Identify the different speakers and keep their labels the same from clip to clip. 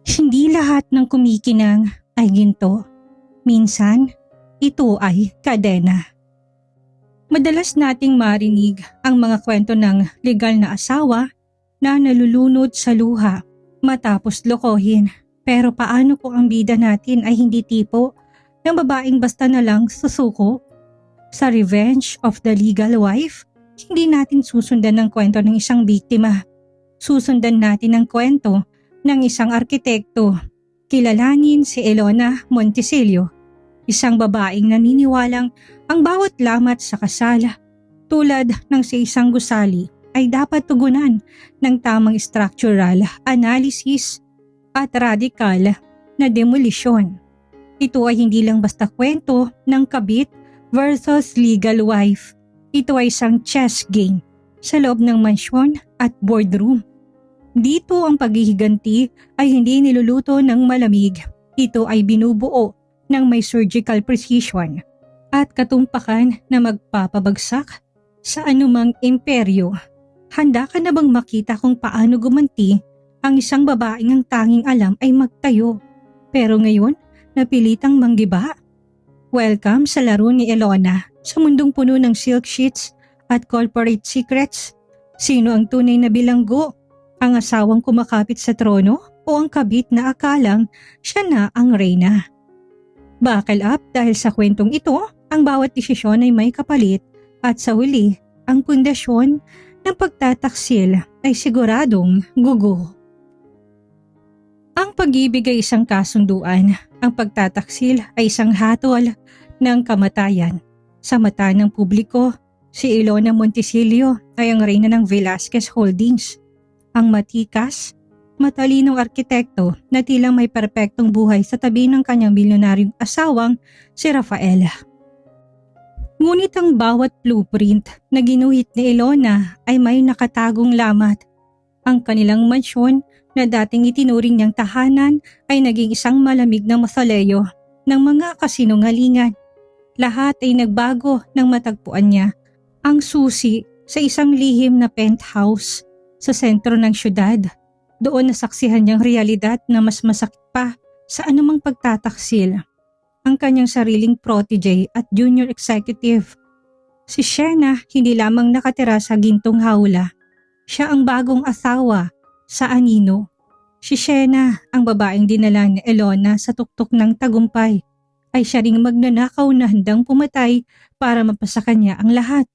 Speaker 1: Hindi lahat ng kumikinang ay ginto. Minsan, ito ay kadena. Madalas nating marinig ang mga kwento ng legal na asawa na nalulunod sa luha matapos lokohin. Pero paano kung ang bida natin ay hindi tipo ng babaeng basta na lang susuko? Sa Revenge of the Legal Wife, hindi natin susundan ng kwento ng isang biktima. Susundan natin ang kwento ng isang arkitekto. Kilalanin si Ilona Monticello, isang babaeng naniniwalang ang bawat lamat sa kasal, tulad ng sa isang gusali, ay dapat tugunan ng tamang structural analysis at radikal na demolisyon. Ito ay hindi lang basta kwento ng kabit versus legal wife. Ito ay isang chess game sa loob ng mansyon at boardroom. Dito ang paghihiganti ay hindi niluluto ng malamig. Ito ay binubuo ng may surgical precision at katumpakan na magpapabagsak sa anumang imperyo. Handa ka na bang makita kung paano gumanti ang isang babaeng ang tanging alam ay magtayo, pero ngayon napilitang manggiba? Welcome sa laro ni Ilona sa mundong puno ng silk sheets at corporate secrets. Sino ang tunay na bilanggo? Ang asawang kumakapit sa trono o ang kabit na akalang siya na ang reyna? Buckle up dahil sa kwentong ito, ang bawat desisyon ay may kapalit at sa huli, ang pundasyon ng pagtataksil ay siguradong gugo. Ang pag-ibig ay isang kasunduan, ang pagtataksil ay isang hatol ng kamatayan. Sa mata ng publiko, si Ilona Monticello ay ang reyna ng Velasquez Holdings. Ang matikas, matalinong arkitekto na tilang may perpektong buhay sa tabi ng kanyang milyonaryong asawang si Rafael. Ngunit ang bawat blueprint na ginuhit ni Ilona ay may nakatagong lamat. Ang kanilang mansyon na dating itinuring niyang tahanan ay naging isang malamig na mausoleo ng mga kasinungalingan. Lahat ay nagbago nang matagpuan niya ang susi sa isang lihim na penthouse sa sentro ng syudad. Doon nasaksihan niyang realidad na mas masakit pa sa anumang pagtataksil. Ang kanyang sariling protege at junior executive. Si Shena hindi lamang nakatira sa gintong hawla. Siya ang bagong asawa sa anino. Si Shena, ang babaeng dinala ni Ilona sa tuktok ng tagumpay, ay siya ring magnanakaw na handang pumatay para mapasa kanya ang lahat.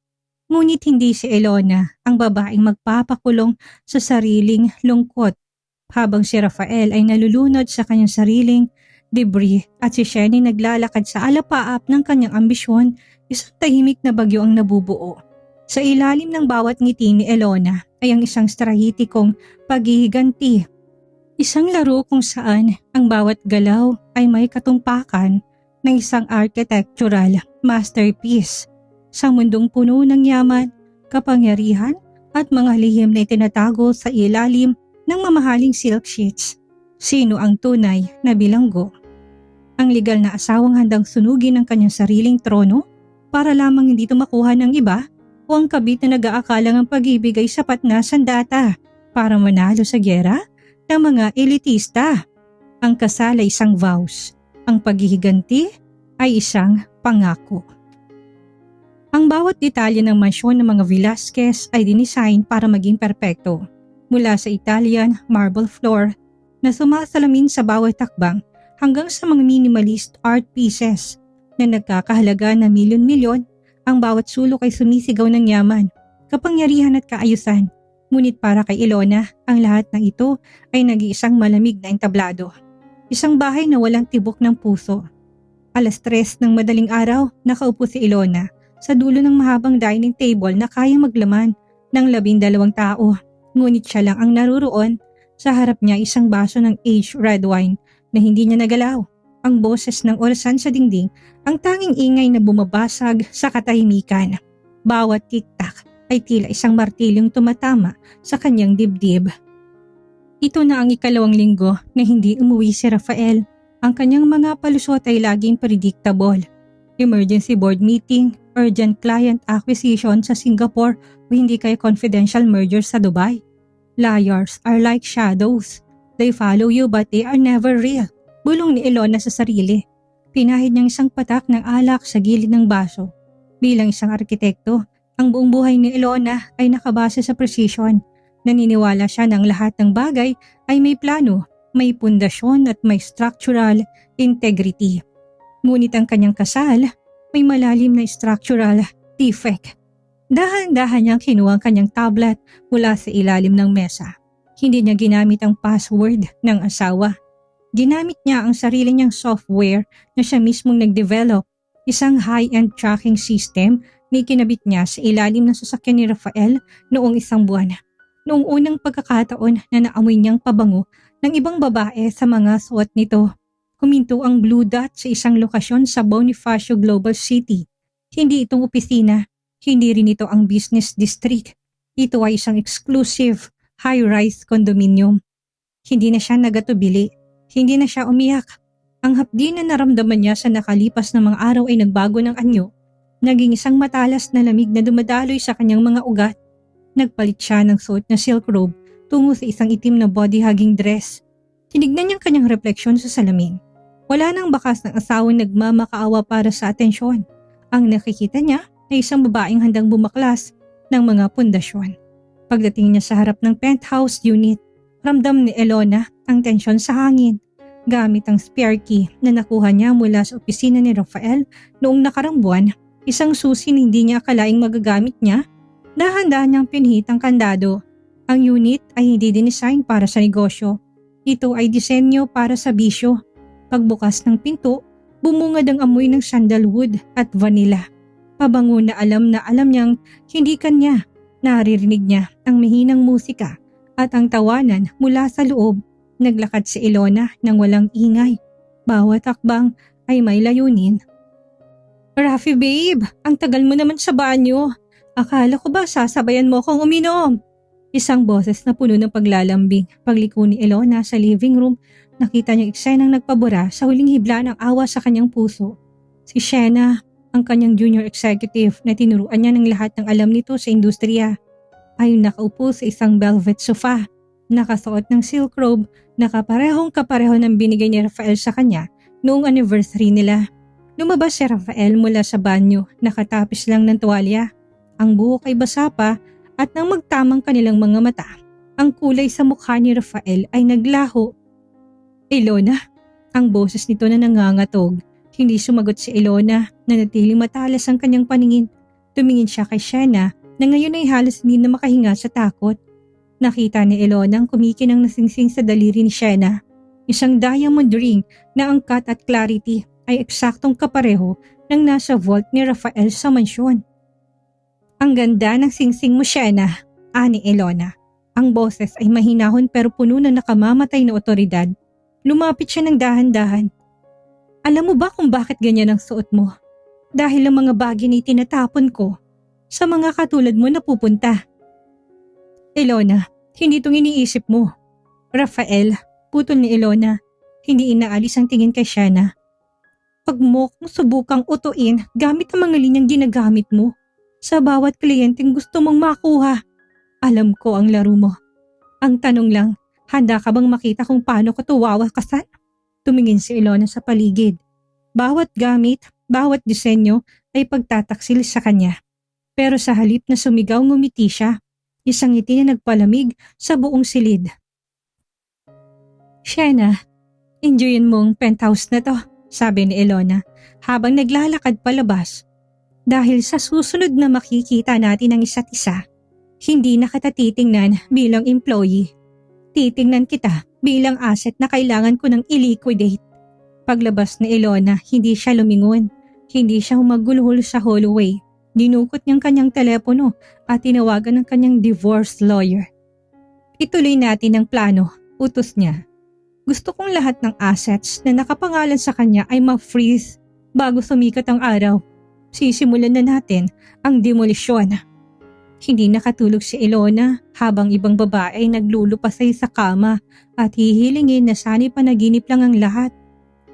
Speaker 1: Ngunit hindi si Ilona ang babaeng magpapakulong sa sariling lungkot, habang si Rafael ay nalulunod sa kanyang sariling debris at si Sheni naglalakad sa alapaap ng kanyang ambisyon, isang tahimik na bagyo ang nabubuo. Sa ilalim ng bawat ngiti ni Ilona ay ang isang strahitikong paghihiganti. Isang laro kung saan ang bawat galaw ay may katumpakan ng isang architectural masterpiece. Sa mundong puno ng yaman, kapangyarihan at mga lihim na itinatago sa ilalim ng mamahaling silk sheets, sino ang tunay na bilanggo? Ang legal na asawang handang sunugin ang kanyang sariling trono para lamang hindi ito makuha ng iba, o ang kabit na nag-aakalang ang pag-ibig ay sapat na sandata para manalo sa gyera ng mga elitista. Ang kasal ay isang vows, ang paghihiganti ay isang pangako. Ang bawat detalye ng mansyon ng mga Velasquez ay dinisign para maging perpekto, mula sa Italian marble floor na sumasalamin sa bawat takbang hanggang sa mga minimalist art pieces na nagkakahalaga na milyon-milyon. Ang bawat sulok ay sumisigaw ng yaman, kapangyarihan at kaayusan. Ngunit para kay Ilona, ang lahat ng ito ay nag-iisang malamig na entablado. Isang bahay na walang tibok ng puso. 3:00 ng madaling araw, nakaupo si Ilona sa dulo ng mahabang dining table na kayang maglaman ng 12 tao. Ngunit siya lang ang naruroon. Sa harap niya isang baso ng aged red wine na hindi niya nagalaw. Ang boses ng orasan sa dingding, ang tanging ingay na bumabasag sa katahimikan. Bawat tiktak ay tila isang martilyong tumatama sa kanyang dibdib. Ito na ang 2nd linggo na hindi umuwi si Rafael. Ang kanyang mga palusot ay laging predictable. Emergency board meeting, urgent client acquisition sa Singapore o hindi kaya confidential merger sa Dubai. Liars are like shadows. They follow you but they are never real. Bulong ni Ilona sa sarili. Pinahid niyang isang patak ng alak sa gilid ng baso. Bilang isang arkitekto, ang buong buhay ni Ilona ay nakabase sa precision. Naniniwala siya na ang lahat ng bagay ay may plano, may pundasyon at may structural integrity. Ngunit ang kanyang kasal may malalim na structural defect. Dahan-dahan niyang kinuha ang kanyang tablet mula sa ilalim ng mesa. Hindi niya ginamit ang password ng asawa. Ginamit niya ang sarili niyang software na siya mismong nag-develop, isang high-end tracking system na ikinabit niya sa ilalim ng sasakyan ni Rafael noong isang buwan. Noong unang pagkakataon na naamoy niyang pabango ng ibang babae sa mga suot nito, huminto ang blue dot sa isang lokasyon sa Bonifacio Global City. Hindi itong opisina, hindi rin ito ang business district. Ito ay isang exclusive high-rise condominium. Hindi na siya nagatubili, hindi na siya umiyak. Ang hapdi na naramdaman niya sa nakalipas na mga araw ay nagbago ng anyo. Naging isang matalas na lamig na dumadaloy sa kanyang mga ugat. Nagpalit siya ng suot na silk robe tungo sa isang itim na body-hugging dress. Tinignan niyang kanyang refleksyon sa salamin. Wala nang bakas ng asawang nagmamakaawa para sa atensyon. Ang nakikita niya ay isang babaeng handang bumaklas ng mga pundasyon. Pagdating niya sa harap ng penthouse unit, ramdam ni Ilona ang tensyon sa hangin. Gamit ang spare key na nakuha niya mula sa opisina ni Rafael noong nakarang buwan, isang susi na hindi niya akalaing magagamit niya, dahan-dahan niyang pinhit ang kandado. Ang unit ay hindi dinesign para sa negosyo. Ito ay disenyo para sa bisyo. Pagbukas ng pinto, bumungad ang amoy ng sandalwood at vanilla. Pabango na alam niyang hindi kanya. Naririnig niya ang mahinang musika at ang tawanan mula sa loob. Naglakad si Ilona nang walang ingay. Bawat hakbang ay may layunin. Rafi babe, ang tagal mo naman sa banyo. Akala ko ba sasabayan mo akong uminom? Isang boses na puno ng paglalambing. Pagliko ni Ilona sa living room, nakita niyang eksenang nagpabura sa huling hibla ng awa sa kanyang puso. Si Shena, ang kanyang junior executive na tinuruan niya ng lahat ng alam nito sa industriya, ay nakaupo sa isang velvet sofa, nakasuot ng silk robe na kapareho ng binigay ni Rafael sa kanya noong anniversary nila. Lumabas si Rafael mula sa banyo, nakatapis lang ng tuwalya. Ang buhok ay basa pa at nang magtamang kanilang mga mata, ang kulay sa mukha ni Rafael ay naglaho. Ilona, ang boses nito na nangangatog. Hindi sumagot si Ilona, na natiling matalas ang kanyang paningin. Tumingin siya kay Shena na ngayon ay halos hindi na makahinga sa takot. Nakita ni Ilona ang kumikinang nasingsing sa daliri ni Shena. Isang diamond ring na angkat at clarity ay eksaktong kapareho ng nasa vault ni Rafael sa mansyon. Ang ganda ng singsing mo, Shena, ani Ilona. Ang boses ay mahinahon pero puno ng nakamamatay na otoridad. Lumapit siya ng dahan-dahan. Alam mo ba kung bakit ganyan ang suot mo? Dahil ang mga bagay na itinatapon ko sa mga katulad mo napupunta. Ilona, hindi itong iniisip mo. Rafael, putol ni Ilona, hindi inaalis ang tingin kay Shena. Pag mo kung subukang utuin gamit ang mga linyang ginagamit mo sa bawat kliyenteng gusto mong makuha. Alam ko ang laro mo. Ang tanong lang, handa ka bang makita kung paano ka ito wawakasan? Tumingin si Ilona sa paligid. Bawat gamit, bawat disenyo ay pagtataksil sa kanya. Pero sa halip na sumigaw ngumiti siya, isang ngiti na nagpalamig sa buong silid. Shena, enjoyin mong penthouse na to, sabi ni Ilona habang naglalakad palabas. Dahil sa susunod na makikita natin ang isa't isa, hindi na kita titingnan bilang employee. Titingnan kita bilang asset na kailangan ko nang i-liquidate. Paglabas ni Ilona, hindi siya lumingon. Hindi siya humagulhol sa hallway. Dinukot niyang kanyang telepono at tinawagan ng kanyang divorce lawyer. Ituloy natin ang plano, utos niya. Gusto kong lahat ng assets na nakapangalan sa kanya ay ma-freeze bago sumikat ang araw. Sisimulan na natin ang demolisyon. Hindi nakatulog si Ilona habang ibang babae ay naglulupasay sa kama at hihilingin na sana'y panaginip lang ang lahat.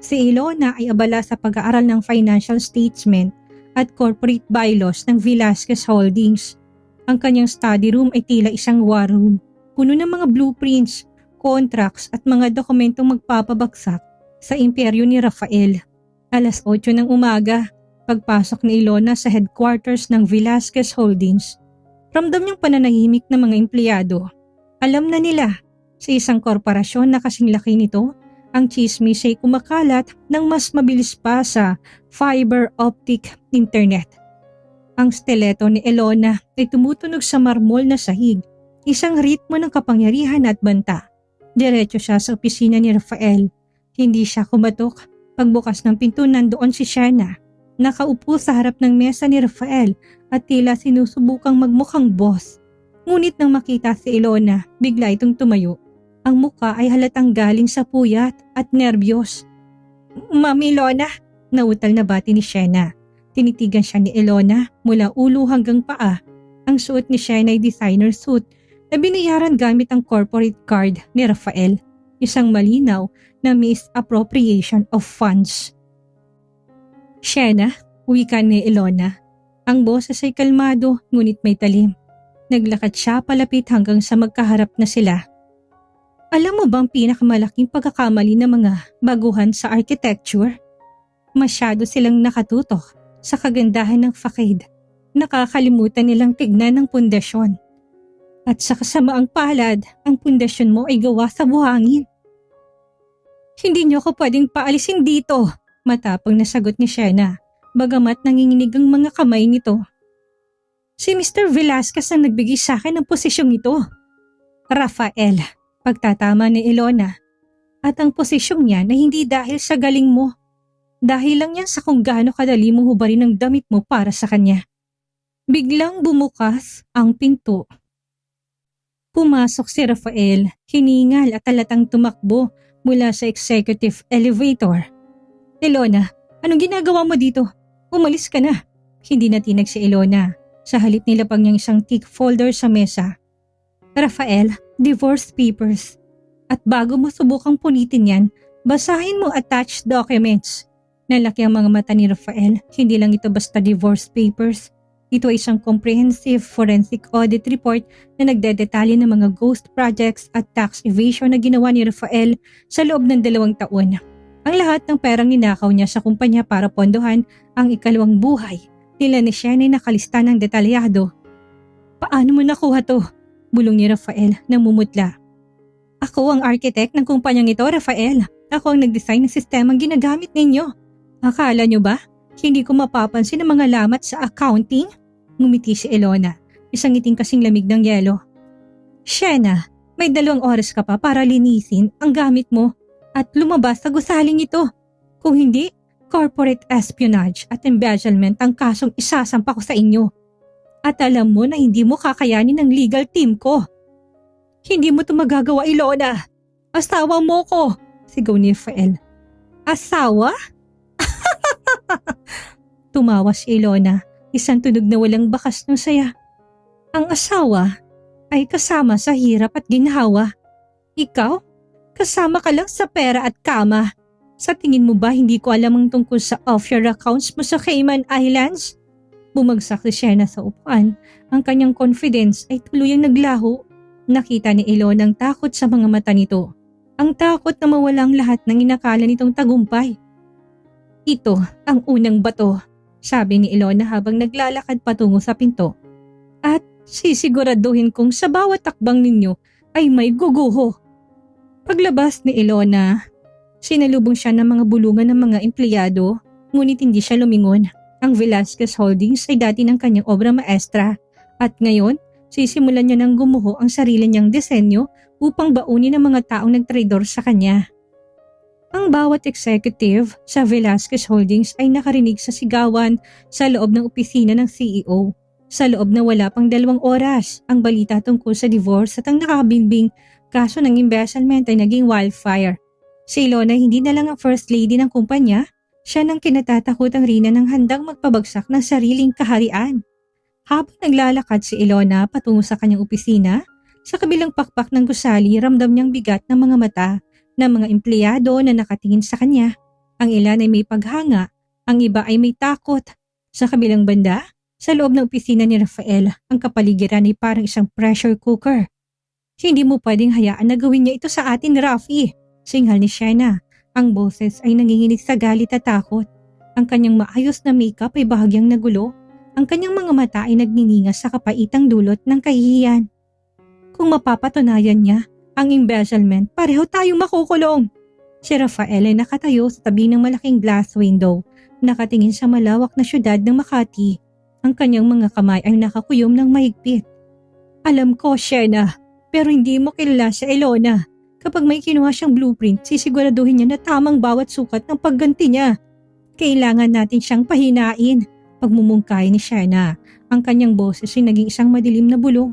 Speaker 1: Si Ilona ay abala sa pag-aaral ng financial statement at corporate bylaws ng Velasquez Holdings. Ang kanyang study room ay tila isang war room, puno ng mga blueprints, contracts at mga dokumentong magpapabagsak sa imperyo ni Rafael. 8:00 ng umaga, pagpasok ni Ilona sa headquarters ng Velasquez Holdings. Ramdam niyang pananahimik ng mga empleyado. Alam na nila, sa isang korporasyon na kasing laki nito, ang chismis ay kumakalat ng mas mabilis pa sa fiber optic internet. Ang stiletto ni Ilona ay tumutunog sa marmol na sahig, isang ritmo ng kapangyarihan at banta. Diretso siya sa opisina ni Rafael. Hindi siya kumatok. Pagbukas ng pinto, nandoon si Shanna. Nakaupo sa harap ng mesa ni Rafael at tila sinusubukang magmukhang boss. Ngunit nang makita si Ilona, bigla itong tumayo. Ang muka ay halatang galing sa puyat at nerbiyos. "Ma'am Ilona," nautal na bati ni Shanna. Tinitigan siya ni Ilona mula ulo hanggang paa. Ang suot ni Shanna ay designer suit na binayaran gamit ang corporate card ni Rafael. Isang malinaw na misappropriation of funds. "Shanna," wika ni Ilona. Ang boses ay kalmado ngunit may talim. Naglakad siya palapit hanggang sa magkaharap na sila. "Alam mo bang pinakamalaking pagkakamali ng mga baguhan sa architecture? Masyado silang nakatutok sa kagandahan ng facade. Nakakalimutan nilang tignan ang pundasyon. At sa kasamaang palad, ang pundasyon mo ay gawa sa buhangin." "Hindi niyo ako pwedeng paalisin dito," matapang na sagot ni Shanna, bagamat nanginginig ang mga kamay nito. "Si Mr. Velasquez ang nagbigay sa akin ng posisyong ito." "Rafael," pagtatama ni Ilona. "At ang posisyong niyan ay hindi dahil sa galing mo. Dahil lang yan sa kung gaano kadali mo hubarin ang damit mo para sa kanya." Biglang bumukas ang pinto. Pumasok si Rafael, hiningal at halatang tumakbo mula sa executive elevator. "Ilona, anong ginagawa mo dito? Umalis ka na." Hindi natinag si Ilona. Sa halip nilapag niyang isang thick folder sa mesa. "Rafael, divorce papers. At bago mo subukang punitin yan, basahin mo attached documents." Nalaki ang mga mata ni Rafael. Hindi lang ito basta divorce papers. Ito ay isang comprehensive forensic audit report na nagdedetalye ng mga ghost projects at tax evasion na ginawa ni Rafael sa loob ng 2 taon. Ang lahat ng perang ninakaw niya sa kumpanya para pondohan ang ikalawang buhay nila ni Shanna ay nakalista ng detalyado. "Paano mo nakuha to?" bulong ni Rafael na mumutla. "Ako ang architect ng kumpanyang ito, Rafael. Ako ang nag-design ng sistemang ginagamit ninyo. Akala nyo ba hindi ko mapapansin ang mga lamat sa accounting?" Ngumiti si Ilona, isang ngiting kasing lamig ng yelo. "Shanna, may 2 oras ka pa para linisin ang gamit mo at lumabas sa gusaling ito. Kung hindi, corporate espionage at embezzlement ang kasong isasampa ko sa inyo. At alam mo na hindi mo kakayanin ng legal team ko." "Hindi mo ito magagawa, Ilona. Asawa mo ko," sigaw ni Rafael. "Asawa?" Tumawa si Ilona, isang tunog na walang bakas ng saya. "Ang asawa ay kasama sa hirap at ginhawa. Ikaw, kasama ka lang sa pera at kama. Sa tingin mo ba hindi ko alam ang tungkol sa offshore accounts mo sa Cayman Islands?" Bumagsak si Shanna sa upuan. Ang kanyang confidence ay tuluyang naglaho. Nakita ni Ilona ang takot sa mga mata nito. Ang takot na mawalang lahat ng inakala nitong tagumpay. "Ito ang unang bato," sabi ni Ilona habang naglalakad patungo sa pinto. "At sisiguraduhin kong sa bawat takbang ninyo ay may guguho." Paglabas ni Ilona, sinalubong siya ng mga bulungan ng mga empleyado, ngunit hindi siya lumingon. Ang Velasquez Holdings ay dati ng kanyang obra maestra at ngayon sisimulan niya ng gumuho ang sarili niyang disenyo upang baunin ang mga taong nagtraidor sa kanya. Ang bawat executive sa Velasquez Holdings ay nakarinig sa sigawan sa loob ng opisina ng CEO. Sa loob na wala pang 2 oras, ang balita tungkol sa divorce at ang nakabinbing kaso ng embezzlement ay naging wildfire. Si Ilona hindi na lang ang first lady ng kumpanya, siya nang kinatatakutang rina ng handang magpabagsak ng sariling kaharian. Habang naglalakad si Ilona patungo sa kanyang opisina, sa kabilang pakpak ng gusali ramdam niyang bigat ng mga mata ng mga empleyado na nakatingin sa kanya. Ang ilan ay may paghanga, ang iba ay may takot. Sa kabilang banda, sa loob ng opisina ni Rafael, ang kapaligiran ay parang isang pressure cooker. Hindi mo pwedeng hayaan na gawin niya ito sa atin, Rafi. Singhal ni Shena. Ang boses ay nanginginig sa galit at takot. Ang kanyang maayos na makeup ay bahagyang nagulo. Ang kanyang mga mata ay nagniningas sa kapaitang dulot ng kahihiyan. Kung mapapatunayan niya ang embezzlement, pareho tayong makukulong. Si Rafael ay nakatayo sa tabi ng malaking glass window, nakatingin sa malawak na syudad ng Makati. Ang kanyang mga kamay ay nakakuyom ng mahigpit. Alam ko, Shena, pero hindi mo kilala si Ilona. Kapag may kinuha siyang blueprint, sisiguraduhin niya na tamang bawat sukat ng pagganti niya. Kailangan natin siyang pahinain. Pagmumungkay ni Shena, ang kanyang boses ay naging isang madilim na bulong.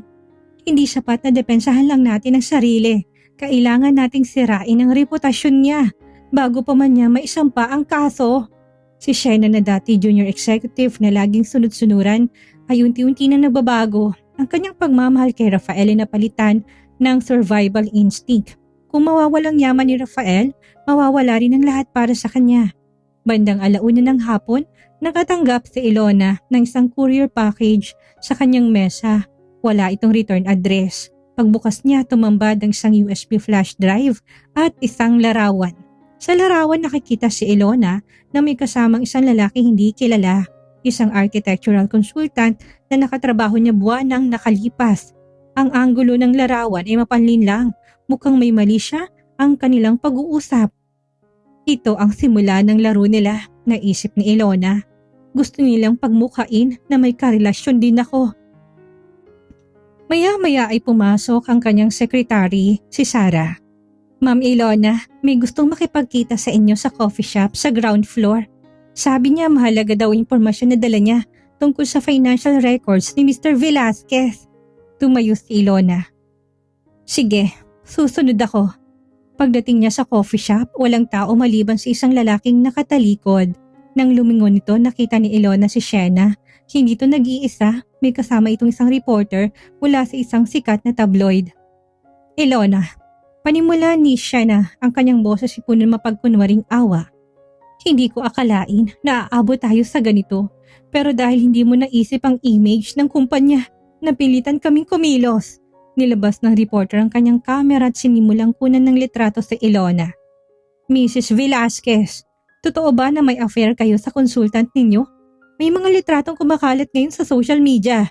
Speaker 1: Hindi sapat na depensahan lang natin ang sarili. Kailangan nating sirain ang reputasyon niya bago pa man niya maisampa ang kaso. Si Shena na dati junior executive na laging sunod-sunuran ay unti-unti na nagbabago. Ang kanyang pagmamahal kay Rafael ay napalitan ng survival instinct. Kung mawawalang yaman ni Rafael, mawawala rin ang lahat para sa kanya. Bandang 1:00 ng hapon, nakatanggap si Ilona ng isang courier package sa kanyang mesa. Wala itong return address. Pagbukas niya, tumambad ang isang USB flash drive at isang larawan. Sa larawan nakikita si Ilona na may kasamang isang lalaki hindi kilala, isang architectural consultant na nakatrabaho niya buwan nang nakalipas. Ang anggulo ng larawan ay mapanlinlang, mukhang may mali siya ang kanilang pag-uusap. Ito ang simula ng laro nila, naisip ni Ilona. Gusto nilang pagmukhain na may karelasyon din ako. Maya-maya ay pumasok ang kanyang sekretary, si Sarah. Ma'am Ilona, may gustong makipagkita sa inyo sa coffee shop sa ground floor. Sabi niya mahalaga daw impormasyon na dala niya tungkol sa financial records ni Mr. Velasquez. Tumayo si Ilona. Sige, susunod ako. Pagdating niya sa coffee shop, walang tao maliban sa isang lalaking nakatalikod. Nang lumingon nito, nakita ni Ilona si Shena. Hindi ito nag-iisa, may kasama itong isang reporter mula sa isang sikat na tabloid. Ilona, panimula ni Shena ang kanyang boses ay puno ng mapagkunwaring awa. Hindi ko akalain na aabot tayo sa ganito, pero dahil hindi mo naisip ang image ng kumpanya, napilitan kaming kumilos. Nilabas ng reporter ang kanyang kamera at sinimulang kunan ng litrato sa Ilona. Mrs. Velasquez, totoo ba na may affair kayo sa consultant ninyo? May mga litratong kumakalat ngayon sa social media.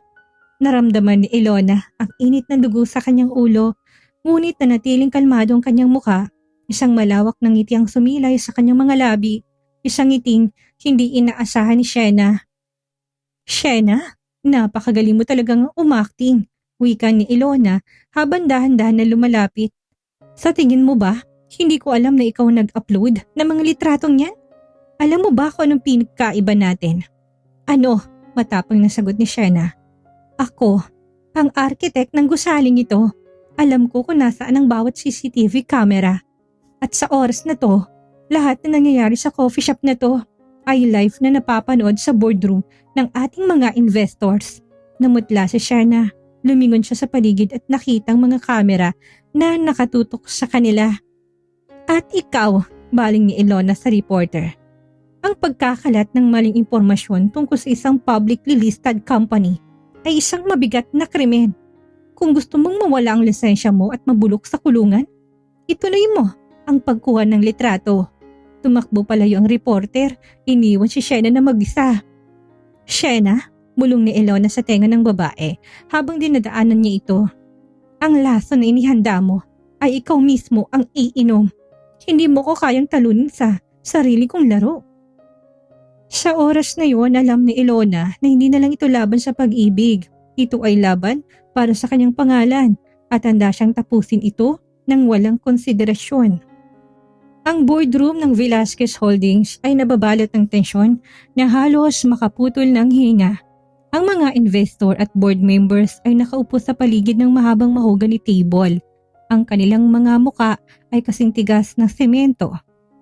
Speaker 1: Naramdaman ni Ilona ang init na dugo sa kanyang ulo, ngunit nanatiling kalmado ang kanyang muka. Isang malawak na ngiti ang sumilay sa kanyang mga labi. Isang ngiting hindi inaasahan ni Shena. Shena, napakagaling mo talagang umakting. Wika ni Ilona habang dahan-dahan na lumalapit. Sa tingin mo ba, hindi ko alam na ikaw nag-upload ng mga litratong yan? Alam mo ba kung anong pinagkaiba natin? Ano? Matapang na sagot ni Shena. Ako, ang architect ng gusaling ito. Alam ko kung nasaan ang bawat CCTV camera. At sa oras na to, lahat na nangyayari sa coffee shop na to ay live na napapanood sa boardroom ng ating mga investors. Namutla si Shena. Lumingon siya sa paligid at nakita ang mga kamera na nakatutok sa kanila. At ikaw, baling ni Ilona sa reporter. Ang pagkakalat ng maling impormasyon tungkol sa isang publicly listed company ay isang mabigat na krimen. Kung gusto mong mawala ang lisensya mo at mabulok sa kulungan, ituloy mo ang pagkuha ng litrato. Tumakbo palayo ang reporter, iniwan si Shena na mag-isa. Shena? Bulong ni Ilona sa tenga ng babae habang dinadaanan niya ito. Ang laso na inihanda mo ay ikaw mismo ang iinom. Hindi mo ko kayang talunin sa sarili kong laro. Sa oras na yon, alam ni Ilona na hindi na lang ito laban sa pag-ibig. Ito ay laban para sa kanyang pangalan at handa siyang tapusin ito ng walang konsiderasyon. Ang boardroom ng Velasquez Holdings ay nababalot ng tensyon na halos makaputol ng hinga. Ang mga investor at board members ay nakaupo sa paligid ng mahabang mahogany table. Ang kanilang mga muka ay kasing tigas ng semento.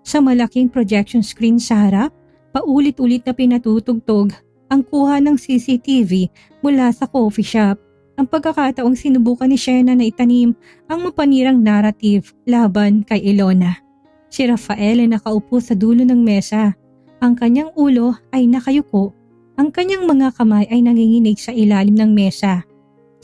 Speaker 1: Sa malaking projection screen sa harap, paulit-ulit na pinatutugtog ang kuha ng CCTV mula sa coffee shop. Ang pagkakataong sinubukan ni Shena na itanim ang mapanirang narrative laban kay Ilona. Si Rafael ay nakaupo sa dulo ng mesa. Ang kanyang ulo ay nakayuko. Ang kanyang mga kamay ay nanginginig sa ilalim ng mesa.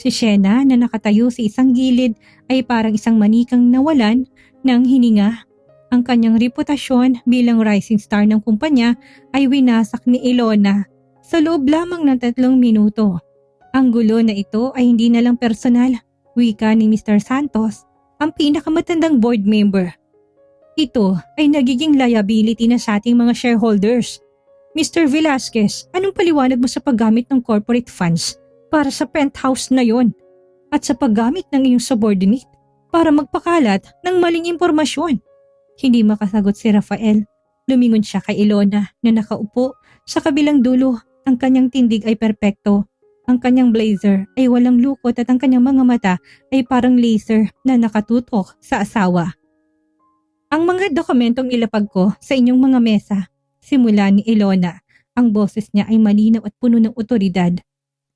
Speaker 1: Si Shena na nakatayo sa isang gilid ay parang isang manikang nawalan ng hininga. Ang kanyang reputasyon bilang rising star ng kumpanya ay winasak ni Ilona sa loob lamang ng 3 minuto. Ang gulo na ito ay hindi na lang personal, wika ni Mr. Santos, ang pinakamatandang board member. Ito ay nagiging liability na sa ating mga shareholders. Mr. Velasquez, anong paliwanag mo sa paggamit ng corporate funds para sa penthouse na yon at sa paggamit ng iyong subordinate para magpakalat ng maling impormasyon? Hindi makasagot si Rafael. Lumingon siya kay Ilona na nakaupo sa kabilang dulo. Ang kanyang tindig ay perpekto. Ang kanyang blazer ay walang lukot at ang kanyang mga mata ay parang laser na nakatutok sa asawa. Ang mga dokumentong ilapag ko sa inyong mga mesa, simula ni Ilona. Ang boses niya ay malinaw at puno ng otoridad.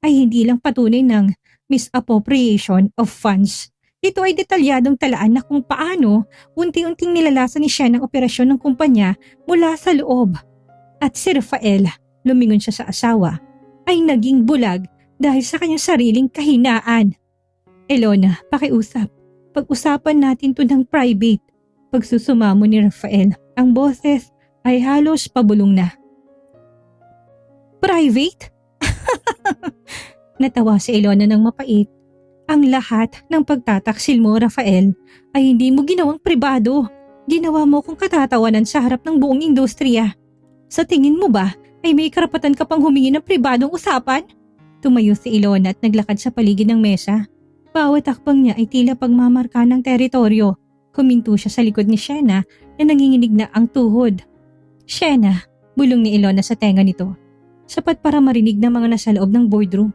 Speaker 1: Ay hindi lang patunay ng misappropriation of funds. Ito ay detalyadong talaan na kung paano unti-unting nilalasan ni Shena ang operasyon ng kumpanya mula sa loob. At si Rafael, lumingon siya sa asawa, ay naging bulag dahil sa kanyang sariling kahinaan. Ilona, pakiusap. Pag-usapan natin to ng private. Pagsusumamo ni Rafael, ang boses ay halos pabulong na. Private? Natawa si Ilona ng mapait. Ang lahat ng pagtataksil mo, Rafael, ay hindi mo ginawang pribado. Ginawa mo kung katatawanan sa harap ng buong industriya. Sa tingin mo ba ay may karapatan ka pang humingi ng pribadong usapan? Tumayo si Ilona at naglakad sa paligid ng mesa. Bawat takbang niya ay tila pagmamarka ng teritoryo. Huminto siya sa likod ni Shena na nanginginig na ang tuhod. Shena, bulong ni Ilona sa tenga nito. Sapat para marinig ng mga nasa loob ng boardroom.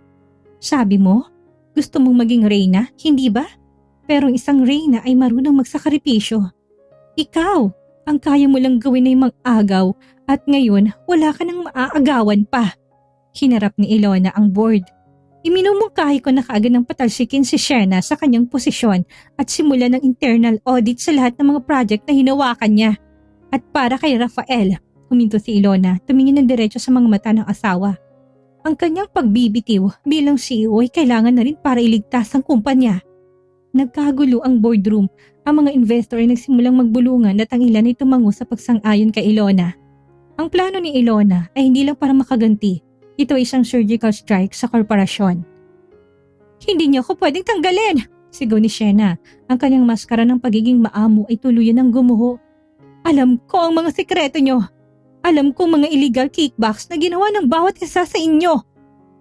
Speaker 1: Sabi mo, gusto mong maging reyna, hindi ba? Pero isang reyna ay marunong magsakripisyo. Ikaw, ang kaya mo lang gawin ay mag-agaw at ngayon wala ka nang maaagawan pa. Hinarap ni Ilona ang board. Iminumungkahi ko na kaagad ng patalsikin si Shena sa kanyang posisyon at simula ng internal audit sa lahat ng mga project na hinawakan niya. At para kay Rafael, huminto si Ilona, tumingin ng diretso sa mga mata ng asawa. Ang kanyang pagbibitiw bilang CEO ay kailangan na rin para iligtas ang kumpanya. Nagkagulo ang boardroom. Ang mga investor ay nagsimulang magbulungan at ang ilan ay tumango sa pagsang-ayon kay Ilona. Ang plano ni Ilona ay hindi lang para makaganti. Ito ay isang surgical strike sa korporasyon. Hindi niyo ako pwedeng tanggalin! Sigaw ni Shena. Ang kanyang maskara ng pagiging maamo ay tuluyan ng gumuho. Alam ko ang mga sikreto niyo. Alam ko mga illegal kickbacks na ginawa ng bawat isa sa inyo.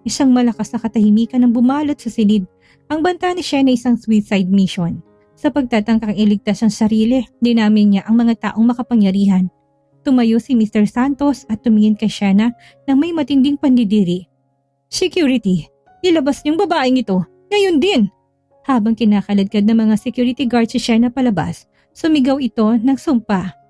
Speaker 1: Isang malakas na katahimikan ang bumalot sa silid. Ang banta ni Shena ay isang suicide mission. Sa pagtatangkang iligtas ang sarili, dinamin niya ang mga taong makapangyarihan. Tumayo si Mr. Santos at tumingin kay Shena ng may matinding pandidiri. Security, ilabas niyong babaeng ito. Ngayon din! Habang kinakaladkad ng mga security guard si Shena palabas, sumigaw ito ng sumpa.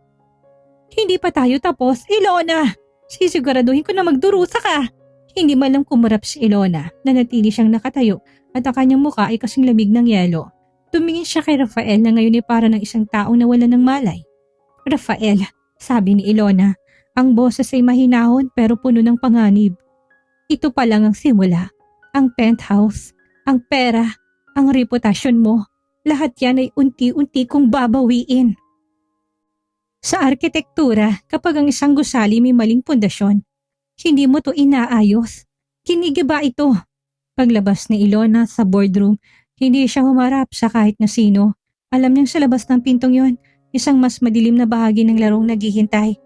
Speaker 1: Hindi pa tayo tapos, Ilona! Sisiguraduhin ko na magdurusa ka! Hindi man lang kumarap si Ilona, nanatili siyang nakatayo at ang kanyang muka ay kasing lamig ng yelo. Tumingin siya kay Rafael na ngayon ay para ng isang taong nawala ng malay. Rafael, sabi ni Ilona, ang boses ay mahinahon pero puno ng panganib. Ito pa lang ang simula. Ang penthouse, ang pera, ang reputasyon mo, lahat yan ay unti-unti kong babawiin. Sa arkitektura, kapag ang isang gusali may maling pundasyon, hindi mo to inaayos. Kinigiba ito. Paglabas ni Ilona sa boardroom, hindi siya humarap sa kahit na sino. Alam niyang sa labas ng pintong yon, isang mas madilim na bahagi ng larong naghihintay.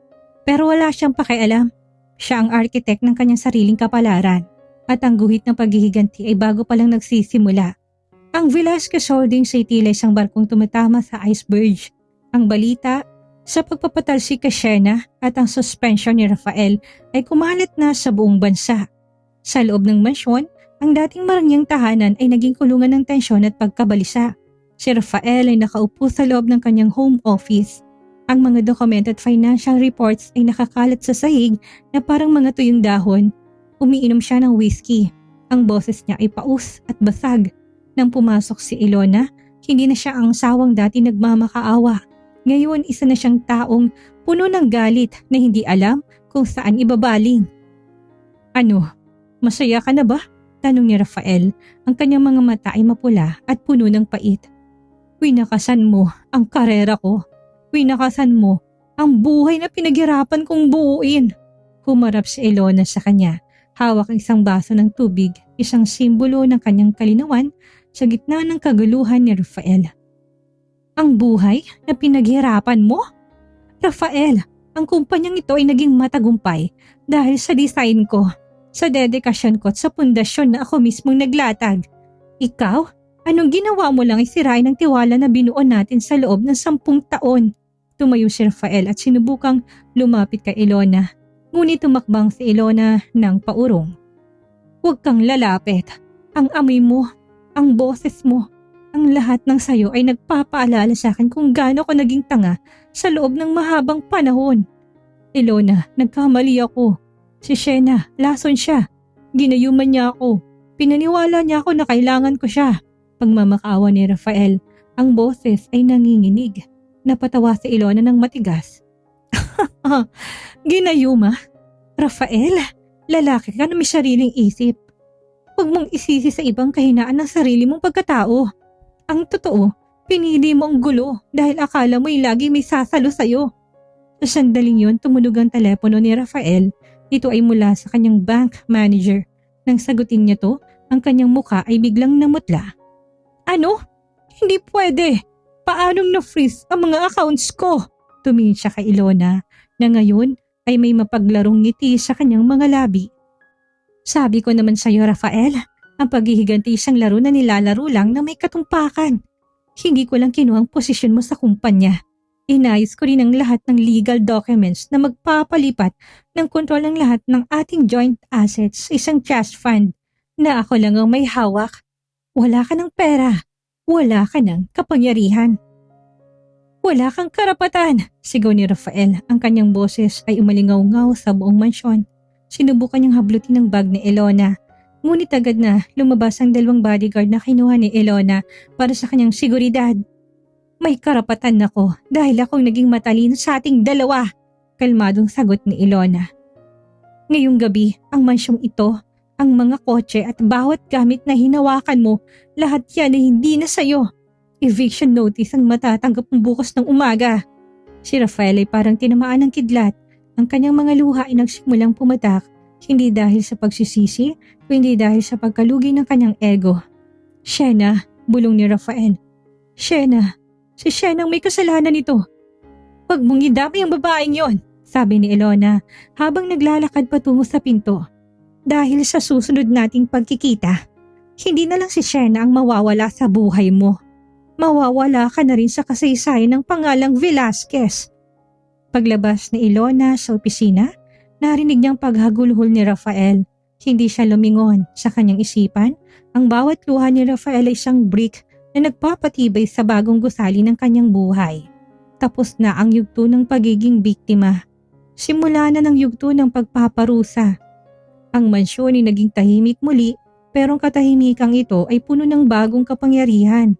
Speaker 1: Pero wala siyang pakialam. Siya ang architect ng kanyang sariling kapalaran. At ang guhit ng paghihiganti ay bago pa lang nagsisimula. Ang Velasquez Holdings ay tila isang barkong tumatama sa iceberg. Ang balita sa pagpapatalsik kay Shena at ang suspension ni Rafael ay kumalat na sa buong bansa. Sa loob ng mansyon, ang dating marangyang tahanan ay naging kulungan ng tensyon at pagkabalisa. Si Rafael ay nakaupo sa loob ng kanyang home office. Ang mga document at financial reports ay nakakalat sa sahig na parang mga tuyong dahon. Umiinom siya ng whiskey. Ang boses niya ay paus at basag. Nang pumasok si Ilona, hindi na siya ang sawang dati nagmamakaawa. Ngayon isa na siyang taong puno ng galit na hindi alam kung saan ibabaling. Ano, masaya ka na ba? Tanong ni Rafael, ang kanyang mga mata ay mapula at puno ng pait. Winakasan mo ang karera ko. Winakasan mo ang buhay na pinaghirapan kong buuin. Humarap si Ilona sa kanya. Hawak ang isang baso ng tubig, isang simbolo ng kanyang kalinawan sa gitna ng kaguluhan ni Rafael. Ang buhay na pinaghirapan mo? Rafael, ang kumpanyang ito ay naging matagumpay dahil sa design ko, sa dedikasyon ko at sa pundasyon na ako mismong naglatag. Ikaw, anong ginawa mo lang ay sirain ang tiwala na binuo natin sa loob ng 10 taon. Tumayo si Rafael at sinubukang lumapit kay Ilona. Ngunit tumakbang si Ilona ng paurong. Huwag kang lalapit. Ang amoy mo, ang boses mo, ang lahat ng sayo ay nagpapaalala sa akin kung gaano ko naging tanga sa loob ng mahabang panahon. Ilona, nagkamali ako. Si Shena, lason siya. Ginayuman niya ako. Pinaniwala niya ako na kailangan ko siya. Pagmamakaawa ni Rafael, ang boses ay nanginginig. Napatawa si Ilona ng matigas. Ginayuma? Rafael, lalaki ka na may sariling isip. Huwag mong isisi sa ibang kahinaan ng sarili mong pagkatao. Ang totoo, pinili mo ang gulo dahil akala mo'y lagi may sasalo sa'yo. Sa sandaling yun, tumunog ang telepono ni Rafael. Ito ay mula sa kanyang bank manager. Nang sagutin niya to, ang kanyang muka ay biglang namutla. Ano? Hindi pwede. Paanong na-freeze ang mga accounts ko? Tumingin siya kay Ilona na ngayon ay may mapaglarong ngiti sa kanyang mga labi. Sabi ko naman sa iyo, Rafael, ang paghihiganti isang laro na nilalaro lang na may katumpakan. Hindi ko lang kinuha ang posisyon mo sa kumpanya. Inayos ko rin ang lahat ng legal documents na magpapalipat ng kontrol ng lahat ng ating joint assets sa isang trust fund na ako lang ang may hawak. Wala ka ng pera. Wala ka ng kapangyarihan. Wala kang karapatan, sigaw ni Rafael. Ang kanyang boses ay umalingaw-ngaw sa buong mansyon. Sinubukan niyang hablutin ang bag ni Ilona. Ngunit agad na lumabas ang 2 bodyguard na kinuha ni Ilona para sa kanyang seguridad. May karapatan ako dahil akong naging matalino sa ating dalawa, kalmadong sagot ni Ilona. Ngayong gabi, ang mansyong ito, ang mga kotse at bawat gamit na hinawakan mo, lahat yan ay hindi na sayo. Eviction notice ang matatanggap mo bukas ng umaga. Si Rafael ay parang tinamaan ng kidlat. Ang kanyang mga luha ay nagsimulang pumatak, hindi dahil sa pagsisisi, kundi dahil sa pagkalugi ng kanyang ego. Shena, bulong ni Rafael. Shena, si Shena ang may kasalanan nito. Huwag mong idamay ang babaeng yon, sabi ni Ilona habang naglalakad patungo sa pinto. Dahil sa susunod nating pagkikita, hindi na lang si Shena ang mawawala sa buhay mo. Mawawala ka na rin sa kasaysayan ng pangalang Velasquez. Paglabas ni Ilona sa opisina, narinig niyang paghagulhol ni Rafael. Hindi siya lumingon sa kanyang isipan. Ang bawat luha ni Rafael ay isang brick na nagpapatibay sa bagong gusali ng kanyang buhay. Tapos na ang yugto ng pagiging biktima. Simula na ng yugto ng pagpaparusa. Ang mansyon ay naging tahimik muli, pero ang katahimikang ito ay puno ng bagong kapangyarihan.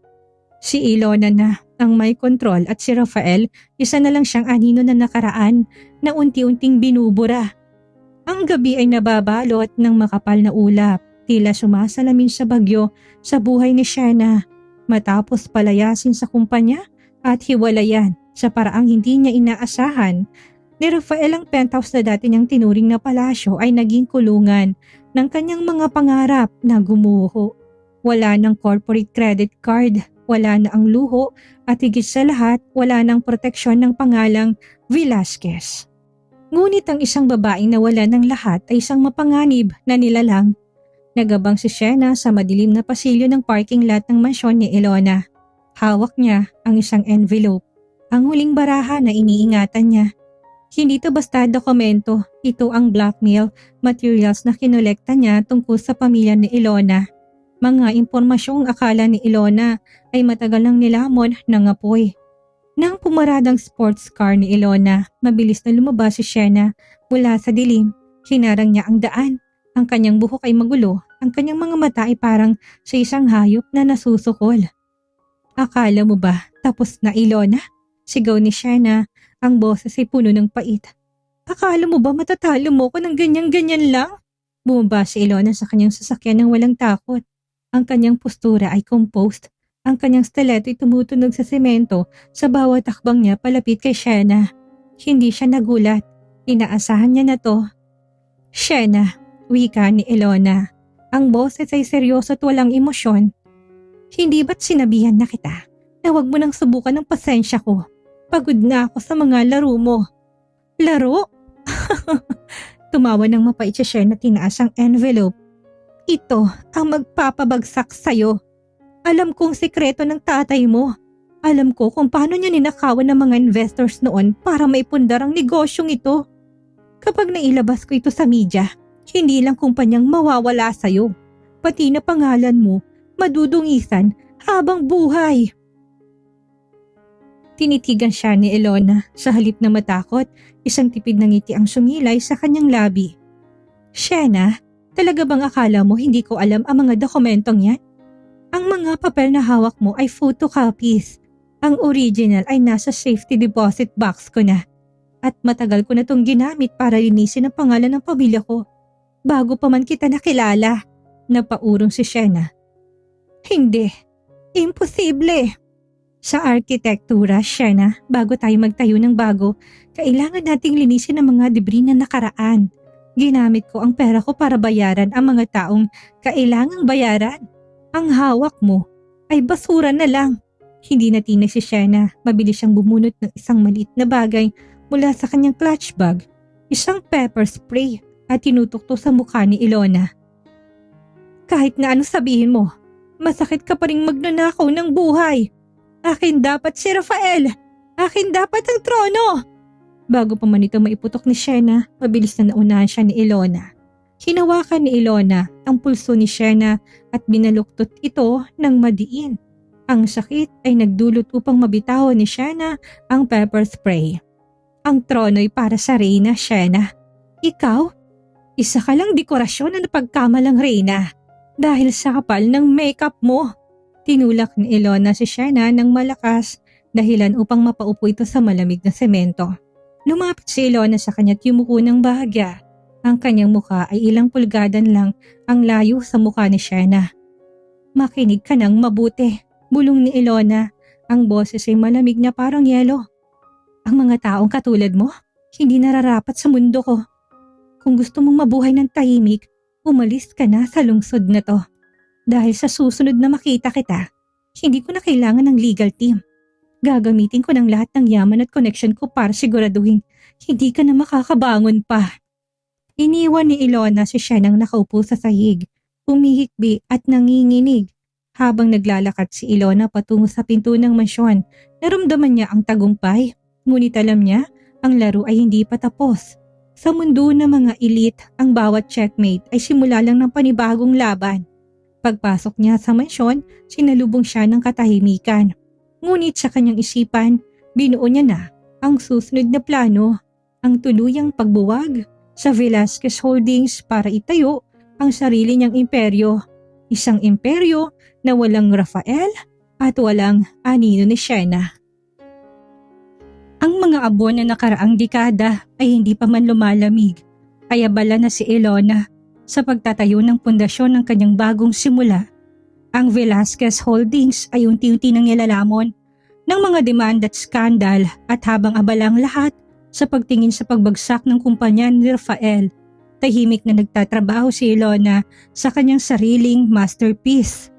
Speaker 1: Si Ilona na ang may kontrol at si Rafael, isa na lang siyang anino na nakaraan na unti-unting binubura. Ang gabi ay nababalot ng makapal na ulap, tila sumasalamin sa bagyo sa buhay ni Shena. Matapos palayasin sa kumpanya at hiwalayan sa paraang hindi niya inaasahan, ni Rafael ang penthouse na dati niyang tinuring na palasyo ay naging kulungan ng kanyang mga pangarap na gumuho. Wala ng corporate credit card. Wala na ang luho at higit sa lahat wala ng proteksyon ng pangalang Velasquez. Ngunit ang isang babaeng nawala ng lahat ay isang mapanganib na nilalang. Nagabang si Shena sa madilim na pasilyo ng parking lot ng mansyon ni Ilona. Hawak niya ang isang envelope, ang huling baraha na iniingatan niya. Hindi ito basta dokumento, ito ang blackmail materials na kinolekta niya tungkol sa pamilya ni Ilona. Mga impormasyong akala ni Ilona ay matagal nang nilamon ng apoy. Nang pumaradang sports car ni Ilona, mabilis na lumabas si Shena mula sa dilim. Hinarang niya ang daan. Ang kanyang buhok ay magulo, ang kanyang mga mata ay parang sa isang hayop na nasusukol. Akala mo ba tapos na, Ilona? Sigaw ni Shena, ang boses ay puno ng pait. Akala mo ba matatalo mo ko ng ganyan-ganyan lang? Bumaba si Ilona sa kanyang sasakyan ng walang takot. Ang kanyang postura ay composed. Ang kanyang stiletto ay tumutunog sa semento sa bawat takbang niya palapit kay Shena. Hindi siya nagulat. Inaasahan niya na to. Shena, wika ni Ilona. Ang boses ay seryoso at walang emosyon. Hindi ba't sinabihan na kita na huwag mo nang subukan ng pasensya ko? Pagod na ako sa mga laro mo. Laro? Tumawa ng mapait si Shena at tinaas ang envelope. Ito ang magpapabagsak sa'yo. Alam kong sikreto ng tatay mo. Alam ko kung paano niya ninakawan ng mga investors noon para maipundar ang negosyong ito. Kapag nailabas ko ito sa media, hindi lang kumpanyang mawawala sa'yo. Pati na pangalan mo, madudungisan habang buhay. Tinitigan siya ni Ilona. Sa halip na matakot, isang tipid ng ngiti ang sumilay sa kanyang labi. Shena, talaga bang akala mo hindi ko alam ang mga dokumentong yan? Ang mga papel na hawak mo ay photocopies. Ang original ay nasa safety deposit box ko na. At matagal ko na itong ginamit para linisin ang pangalan ng pamilya ko. Bago pa man kita nakilala. Napaurong si Shena. Hindi. Imposible. Sa arkitektura, Shena, bago tayo magtayo ng bago, kailangan nating linisin ang mga debris na nakaraan. Ginamit ko ang pera ko para bayaran ang mga taong kailangang bayaran. Ang hawak mo ay basura na lang. Hindi natinag si Shena. Mabilis siyang bumunot ng isang maliit na bagay mula sa kanyang clutch bag, isang pepper spray at tinutok to sa mukha ni Ilona. Kahit na ano sabihin mo, masakit ka pa rin magnanakaw ng buhay. Akin dapat si Rafael! Akin dapat ang trono! Bago pa man ito maiputok ni Shena, mabilis na naunahan siya ni Ilona. Hinawakan ni Ilona ang pulso ni Shena at binaluktot ito ng madiin. Ang sakit ay nagdulot upang mabitawan ni Shena ang pepper spray. Ang trono'y para sa Reyna, Shena. Ikaw? Isa ka lang dekorasyon na napagkamalang Reyna dahil sa kapal ng makeup mo. Tinulak ni Ilona si Shena ng malakas dahilan upang mapaupo ito sa malamig na semento. Lumapit si Ilona sa kanya at yumuko ng bahagya. Ang kanyang mukha ay ilang pulgadan lang ang layo sa mukha ni Shena. Makinig ka ng mabuti, bulong ni Ilona. Ang boses ay malamig na parang yelo. Ang mga taong katulad mo, hindi nararapat sa mundo ko. Kung gusto mong mabuhay ng tahimik, umalis ka na sa lungsod na to. Dahil sa susunod na makita kita, hindi ko na kailangan ng legal team. Gagamitin ko ng lahat ng yaman at connection ko para siguraduhin hindi ka na makakabangon pa. Iniwan ni Ilona si Shenang nakaupo sa sahig, humihikbi at nanginginig. Habang naglalakad si Ilona patungo sa pinto ng mansyon, naramdaman niya ang tagumpay. Ngunit alam niya, ang laro ay hindi pa tapos. Sa mundo ng mga elite, ang bawat checkmate ay simula lang ng panibagong laban. Pagpasok niya sa mansyon, sinalubong siya ng katahimikan. Ngunit sa kanyang isipan, binuo niya na ang susunod na plano, ang tuluyang pagbuwag sa Velasquez Holdings para itayo ang sarili niyang imperyo. Isang imperyo na walang Rafael at walang anino ni Shena. Ang mga abon na nakaraang dekada ay hindi pa man lumalamig, kaya abala na si Ilona sa pagtatayo ng pundasyon ng kanyang bagong simula. Ang Velasquez Holdings ay unti-unti nang nilalamon ng mga demand at skandal at habang abalang lahat sa pagtingin sa pagbagsak ng kumpanya ni Rafael, tahimik na nagtatrabaho si Ilona sa kanyang sariling masterpiece.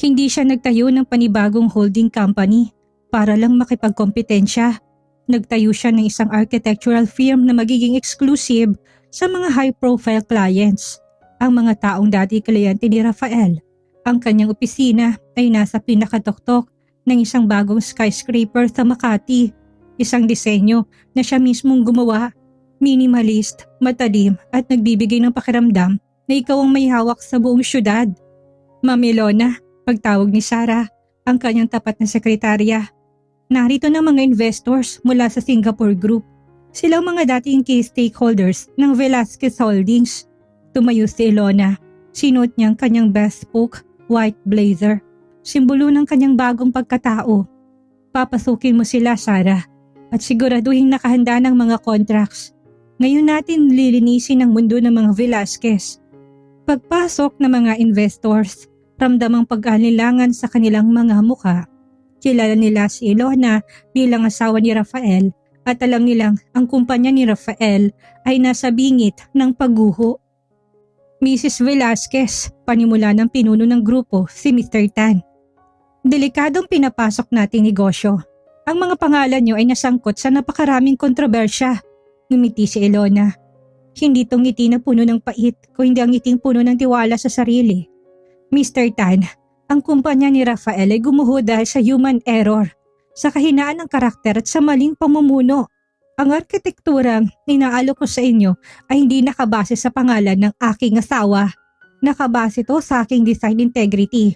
Speaker 1: Hindi siya nagtayo ng panibagong holding company para lang makipagkompetensya. Nagtayo siya ng isang architectural firm na magiging exclusive sa mga high-profile clients. Ang mga taong dati kliyente ni Rafael. Ang kanyang opisina ay nasa pinakatuktok ng isang bagong skyscraper sa Makati. Isang disenyo na siya mismong gumawa, minimalist, matalim at nagbibigay ng pakiramdam na ikaw ang may hawak sa buong syudad. Ma'am Ilona, pagtawag ni Sarah, ang kanyang tapat na sekretarya. Narito na mga investors mula sa Singapore Group. Silang mga dating key stakeholders ng Velasquez Holdings. Tumayo si Ilona. Sinuot niya ang kanyang bespoke white blazer. Simbolo ng kanyang bagong pagkatao. Papasukin mo sila, Sarah, at siguraduhin nakahanda ng mga contracts. Ngayon natin lilinisin ang mundo ng mga Velasquez. Pagpasok ng mga investors, ramdam ang pag-alinlangan sa kanilang mga mukha. Kilala nila si Ilona bilang asawa ni Rafael at alam nilang ang kumpanya ni Rafael ay nasa bingit ng pagguho. Mrs. Velasquez, panimula ng pinuno ng grupo si Mr. Tan. Delikadong pinapasok nating negosyo. Ang mga pangalan niyo ay nasangkot sa napakaraming kontrobersya. Ngumiti si Ilona. Hindi itong ngiti na puno ng pait, kundi ang ngiting puno ng tiwala sa sarili. Mr. Tan, ang kumpanya ni Rafael ay gumuho dahil sa human error, sa kahinaan ng karakter at sa maling pamumuno. Ang arkitekturang inaalok ko sa inyo ay hindi nakabase sa pangalan ng aking asawa. Nakabase to sa aking design integrity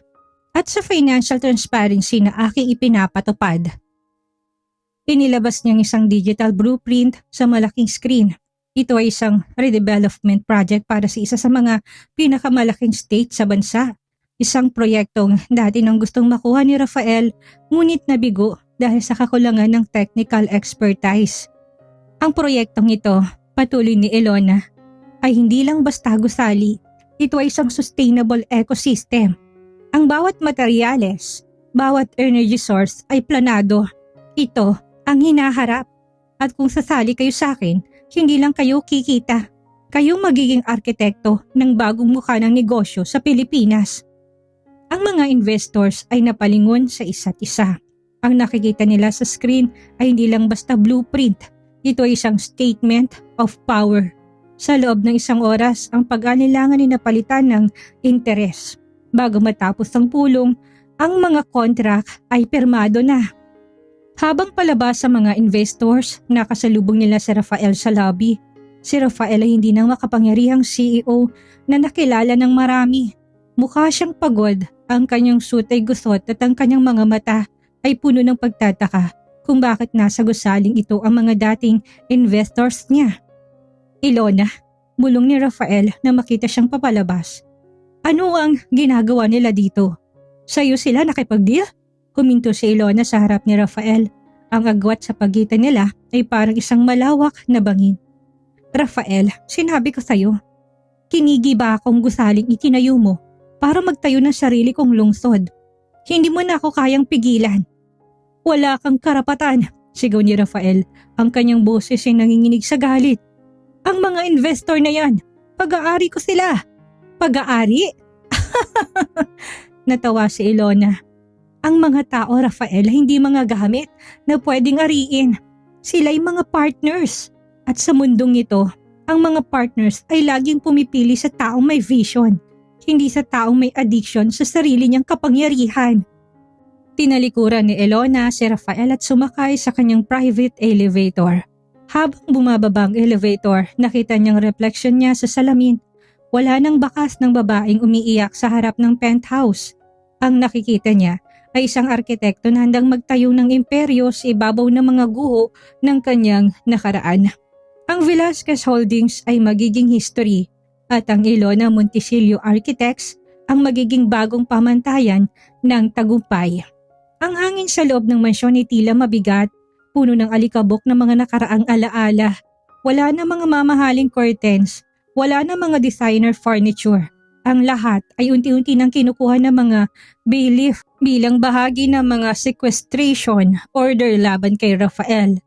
Speaker 1: at sa financial transparency na aking ipinapatupad. Inilabas niyang isang digital blueprint sa malaking screen. Ito ay isang redevelopment project para sa isa sa mga pinakamalaking state sa bansa. Isang proyektong dati nang gustong makuha ni Rafael ngunit nabigo dahil sa kakulangan ng technical expertise. Ang proyektong ito, patuloy ni Ilona, ay hindi lang basta gusali. Ito ay isang sustainable ecosystem. Ang bawat materyales, bawat energy source ay planado. Ito ang hinaharap. At kung sasali kayo sa akin, hindi lang kayo kikita. Kayo magiging arkitekto ng bagong mukha ng negosyo sa Pilipinas. Ang mga investors ay napalingon sa isa't isa. Ang nakikita nila sa screen ay hindi lang basta blueprint. Ito ay isang statement of power. Sa loob ng isang oras, ang pag-anilangan ay napalitan ng interes. Bago matapos ang pulong, ang mga contract ay pirmado na. Habang palabas sa mga investors, nakasalubong nila si Rafael sa lobby. Si Rafael ay hindi nang makapangyarihang CEO na nakilala ng marami. Mukha siyang pagod, ang kanyang suit ay gusot at ang kanyang mga mata ay puno ng pagtataka kung bakit nasa gusaling ito ang mga dating investors niya. Ilona, bulong ni Rafael na makita siyang papalabas. Ano ang ginagawa nila dito? Sa'yo sila nakipag-deal? Huminto si Ilona sa harap ni Rafael. Ang agwat sa pagitan nila ay parang isang malawak na bangin. Rafael, sinabi ko sa'yo, kinigi ba akong gusaling itinayo mo para magtayo ng sarili kong lungsod? Hindi mo na ako kayang pigilan. Wala kang karapatan, sigaw ni Rafael. Ang kanyang boses ay nanginginig sa galit. Ang mga investor na yan, pag-aari ko sila. Pag-aari? Natawa si Ilona. Ang mga tao, Rafael, hindi mga gamit na pwedeng ariin. Sila'y mga partners. At sa mundong ito, ang mga partners ay laging pumipili sa taong may vision, hindi sa taong may addiction sa sarili niyang kapangyarihan. Tinalikuran ni Ilona si Rafael at sumakay sa kanyang private elevator. Habang bumababa ang elevator, nakita niyang refleksyon niya sa salamin. Wala nang bakas ng babaeng umiiyak sa harap ng penthouse. Ang nakikita niya ay isang arkitekto na handang magtayo ng imperyo sa ibabaw ng mga guho ng kanyang nakaraan. Ang Velasquez Holdings ay magiging history at ang Ilona Monticello Architects ang magiging bagong pamantayan ng tagumpay. Ang hangin sa loob ng mansyon ay tila mabigat, puno ng alikabok ng mga nakaraang alaala. Wala na mga mamahaling curtains, wala na mga designer furniture. Ang lahat ay unti-unti nang kinukuha ng mga bailiff bilang bahagi ng mga sequestration order laban kay Rafael.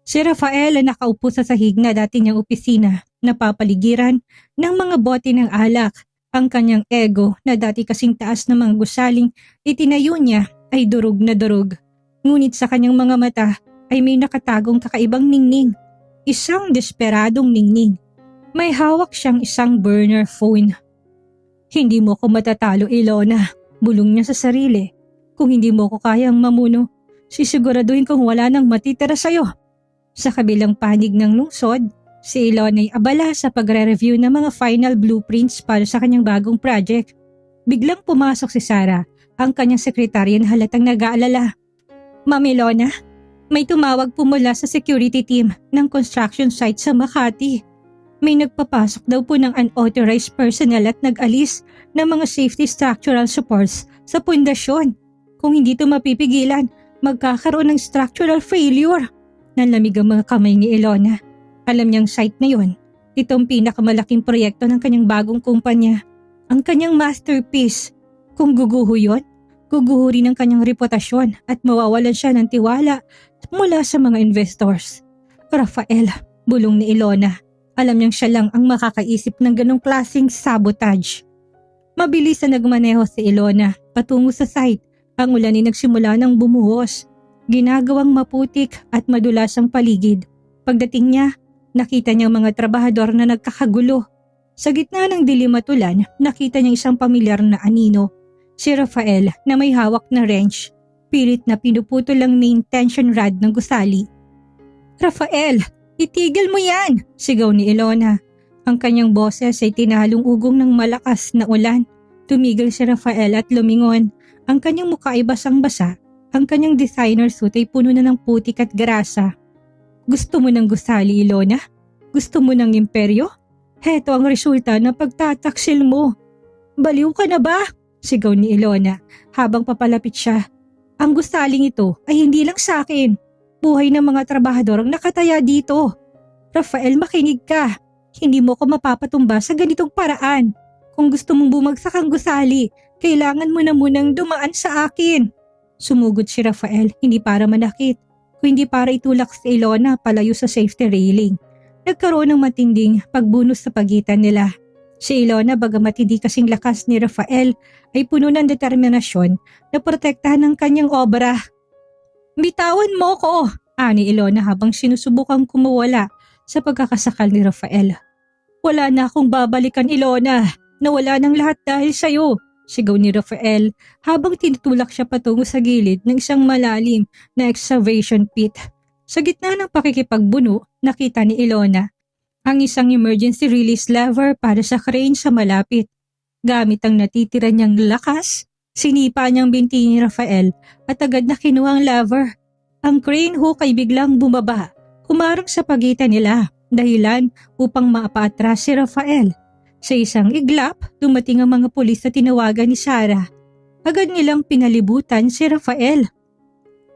Speaker 1: Si Rafael ay nakaupo sa sahig na dati niyang opisina, napapaligiran ng mga bote ng alak. Ang kanyang ego na dati kasing taas ng mga gusaling itinayo niya ay durog na durog. Ngunit sa kanyang mga mata ay may nakatagong kakaibang ningning. Isang desperadong ningning. May hawak siyang isang burner phone. Hindi mo ko matatalo, Ilona, bulong niya sa sarili. Kung hindi mo ko kayang mamuno, sisiguraduhin kong wala nang matitira sa'yo. Sa kabilang panig ng lungsod, si Ilona ay abala sa pagre-review ng mga final blueprints para sa kanyang bagong project. Biglang pumasok si Sarah, ang kanyang sekretarya na halatang nag-aalala. Ma'am Ilona, may tumawag po mula sa security team ng construction site sa Makati. May nagpapasok daw po ng unauthorized personnel at nag-alis ng mga safety structural supports sa pundasyon. Kung hindi ito mapipigilan, magkakaroon ng structural failure. Nanlamig ang mga kamay ni Ilona. Alam niyang site na yon. Itong pinakamalaking proyekto ng kanyang bagong kumpanya. Ang kanyang masterpiece. Kung guguho yon, guguho rin ang kanyang reputasyon at mawawalan siya ng tiwala mula sa mga investors. Rafael, bulong ni Ilona. Alam niyang siya lang ang makakaisip ng ganong klaseng sabotage. Mabilis na nagmaneho si Ilona patungo sa site. Ang ulan ay nagsimula ng bumuhos. Ginagawang maputik at madulas ang paligid. Pagdating niya, nakita niya ang mga trabahador na nagkakagulo. Sa gitna ng dilim at ulan, nakita niya isang pamilyar na anino. Si Rafael na may hawak na wrench. Pilit na pinuputol lang main tension rod ng gusali. Rafael, itigil mo yan! Sigaw ni Ilona. Ang kanyang boses ay tinalong ugong ng malakas na ulan. Tumigil si Rafael at lumingon. Ang kanyang mukha ay basang-basa. Ang kanyang designer suit ay puno na ng putik at grasa. Gusto mo ng gusali, Ilona? Gusto mo ng imperyo? Heto ang resulta ng pagtataksil mo. Baliw ka na ba? Sigaw ni Ilona habang papalapit siya. Ang gusaling ito ay hindi lang sa akin. Buhay ng mga trabahador ang nakataya dito. Rafael, makinig ka. Hindi mo ko mapapatumba sa ganitong paraan. Kung gusto mong bumagsak ang gusali, kailangan mo na munang dumaan sa akin. Sumugod si Rafael, hindi para manakit, kundi para itulak si Ilona palayo sa safety railing. Nagkaroon ng matinding pagbunos sa pagitan nila. Si Ilona, bagamat hindi kasing lakas ni Rafael, ay puno ng determinasyon na protektahan ang kanyang obra. Bitawan mo ko, ani Ilona habang sinusubukang kumawala sa pagkakasakal ni Rafael. Wala na akong babalikan, Ilona. Nawala ng lahat dahil sa'yo. Sigaw ni Rafael habang tinutulak siya patungo sa gilid ng isang malalim na excavation pit. Sa gitna ng pakikipagbuno, nakita ni Ilona ang isang emergency release lever para sa crane sa malapit. Gamit ang natitira niyang lakas, sinipa niyang binti ni Rafael at agad na kinuha ang lever. Ang crane hook ay biglang bumaba, humarang sa pagitan nila, dahilan upang maapaatras si Rafael. Sa isang iglap, dumating ang mga pulis na tinawagan ni Sarah. Agad nilang pinalibutan si Rafael.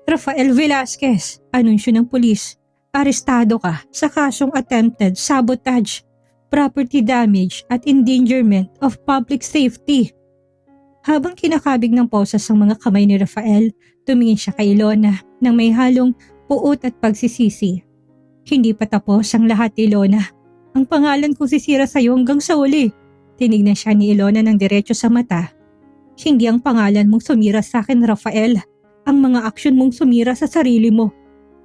Speaker 1: Rafael Velasquez, anunsyo ng pulis. Arestado ka sa kasong attempted sabotage, property damage at endangerment of public safety. Habang kinakabig ng posas ang mga kamay ni Rafael, tumingin siya kay Ilona nang may halong puot at pagsisisi. Hindi pa tapos ang lahat, Ilona. Ang pangalan ko sisira sa iyo hanggang sa uli. Tinignan siya ni Ilona ng diretso sa mata. Hindi ang pangalan mong sumira sa akin, Rafael. Ang mga aksyon mong sumira sa sarili mo.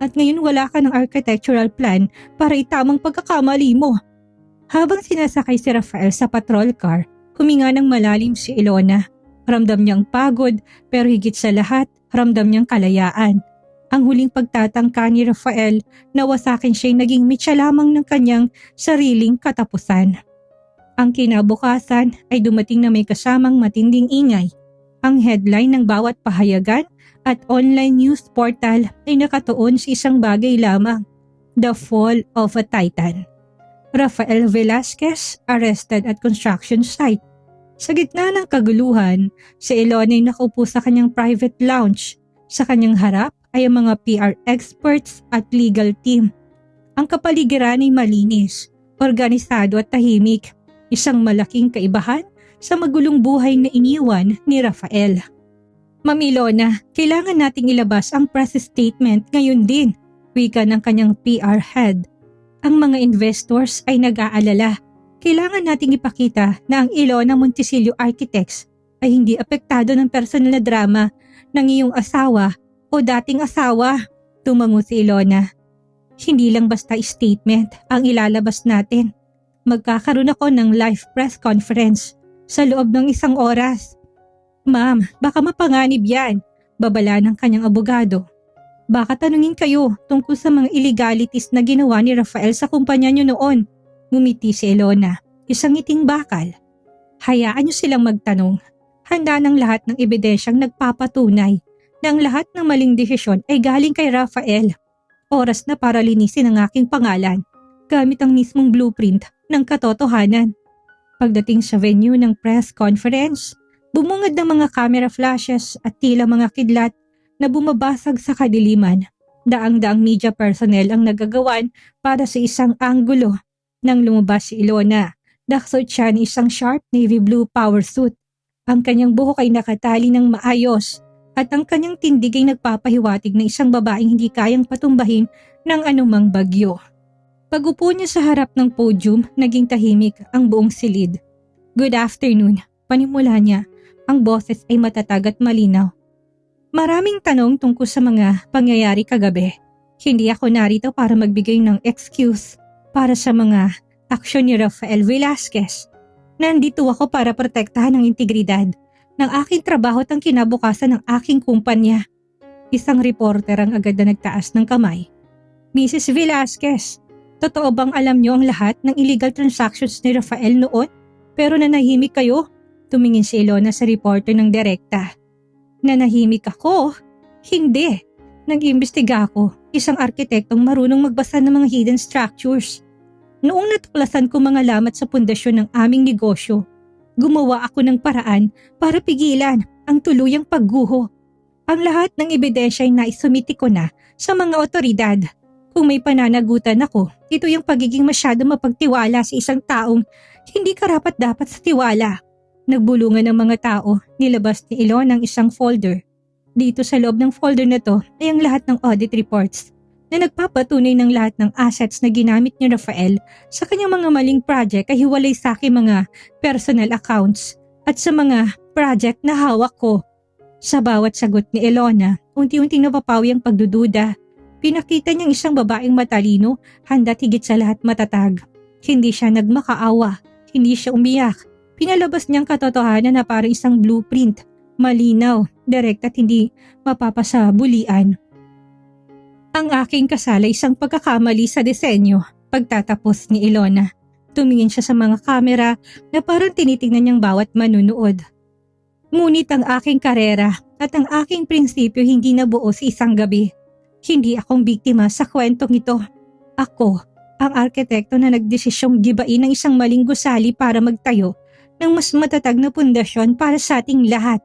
Speaker 1: At ngayon wala ka ng architectural plan para itamang pagkakamali mo. Habang sinasakay si Rafael sa patrol car, huminga ng malalim si Ilona. Ramdam niyang pagod pero higit sa lahat, ramdam niyang kalayaan. Ang huling pagtatangka ni Rafael na wasakin siya'y naging mitya lamang ng kanyang sariling katapusan. Ang kinabukasan ay dumating na may kasamang matinding ingay. Ang headline ng bawat pahayagan at online news portal ay nakatuon sa isang bagay lamang, The Fall of a Titan. Rafael Velasquez arrested at construction site. Sa gitna ng kaguluhan, si Ilona ay nakaupo sa kanyang private lounge. Sa kanyang harap ay ang mga PR experts at legal team. Ang kapaligiran ay malinis, organisado at tahimik, isang malaking kaibahan sa magulong buhay na iniwan ni Rafael. Ma'am Ilona, kailangan nating ilabas ang press statement ngayon din, wika ng kanyang PR head. Ang mga investors ay nag-aalala. Kailangan nating ipakita na ang Ilona Monticello Architects ay hindi apektado ng personal na drama ng iyong asawa o dating asawa, tumango si Ilona. Hindi lang basta statement ang ilalabas natin. Magkakaroon ako ng live press conference sa loob ng 1 oras. Ma'am, baka mapanganib yan, babala ng kanyang abogado. Baka tanungin kayo tungkol sa mga illegalities na ginawa ni Rafael sa kumpanya niyo noon. Ngumiti si Ilona, isang ngiting bakal. Hayaan niyo silang magtanong. Handa ng lahat ng ebidensyang nagpapatunay na ang lahat ng maling desisyon ay galing kay Rafael. Oras na para linisin ang aking pangalan gamit ang mismong blueprint ng katotohanan. Pagdating sa venue ng press conference, bumungad ng mga camera flashes at tila mga kidlat na bumabasag sa kadiliman. Daang-daang media personnel ang nagagawan para sa isang anggulo. Nang lumabas si Ilona, nakasuot siya ng isang sharp navy blue power suit. Ang kanyang buhok ay nakatali ng maayos at ang kanyang tindig ay nagpapahiwatig na isang babaeng hindi kayang patumbahin ng anumang bagyo. Pag-upo niya sa harap ng podium, naging tahimik ang buong silid. "Good afternoon," panimula niya. Ang boses ay matatag at malinaw. "Maraming tanong tungkol sa mga pangyayari kagabi. Hindi ako narito para magbigay ng excuse para sa mga aksyon ni Rafael Velasquez. Nandito ako para protektahan ang integridad ng aking trabaho at ang kinabukasan ng aking kumpanya." Isang reporter ang agad na nagtaas ng kamay. "Mrs. Velasquez, totoo bang alam niyo ang lahat ng illegal transactions ni Rafael noon? Pero nanahimik kayo?" Tumingin si Ilona sa reporter ng direkta. "Nanahimik ako? Hindi. Nag-iimbestiga ako, isang arkitektong marunong magbasa ng mga hidden structures. Noong natuklasan ko mga lamat sa pundasyon ng aming negosyo, gumawa ako ng paraan para pigilan ang tuluyang pagguho. Ang lahat ng ebidensya ay naisumiti ko na sa mga otoridad. Kung may pananagutan ako, ito yung pagiging masyado mapagtiwala sa isang taong hindi karapat-dapat sa tiwala." Nagbulungan ng mga tao, nilabas ni Ilona ang isang folder. Dito sa loob ng folder na to ay ang lahat ng audit reports na nagpapatunay ng lahat ng assets na ginamit ni Rafael sa kanyang mga maling project ay hiwalay sa aking mga personal accounts at sa mga project na hawak ko. Sa bawat sagot ni Ilona, unti-unting napapawi ang pagdududa. Pinakita niyang isang babaeng matalino, handa't higit sa lahat matatag. Hindi siya nagmakaawa, hindi siya umiyak. Pinalabas niyang katotohanan na parang isang blueprint, malinaw, direct at hindi mapapasabulian. "Ang aking kasala ay isang pagkakamali sa disenyo." Pagtatapos ni Ilona, tumingin siya sa mga kamera na parang tinitingnan niyang bawat manunood. "Ngunit ang aking karera at ang aking prinsipyo hindi nabuo sa isang gabi. Hindi akong biktima sa kwentong ito. Ako, ang arkitekto na nagdesisyong gibain ng isang maling gusali para magtayo ng mas matatag na pundasyon para sa ating lahat."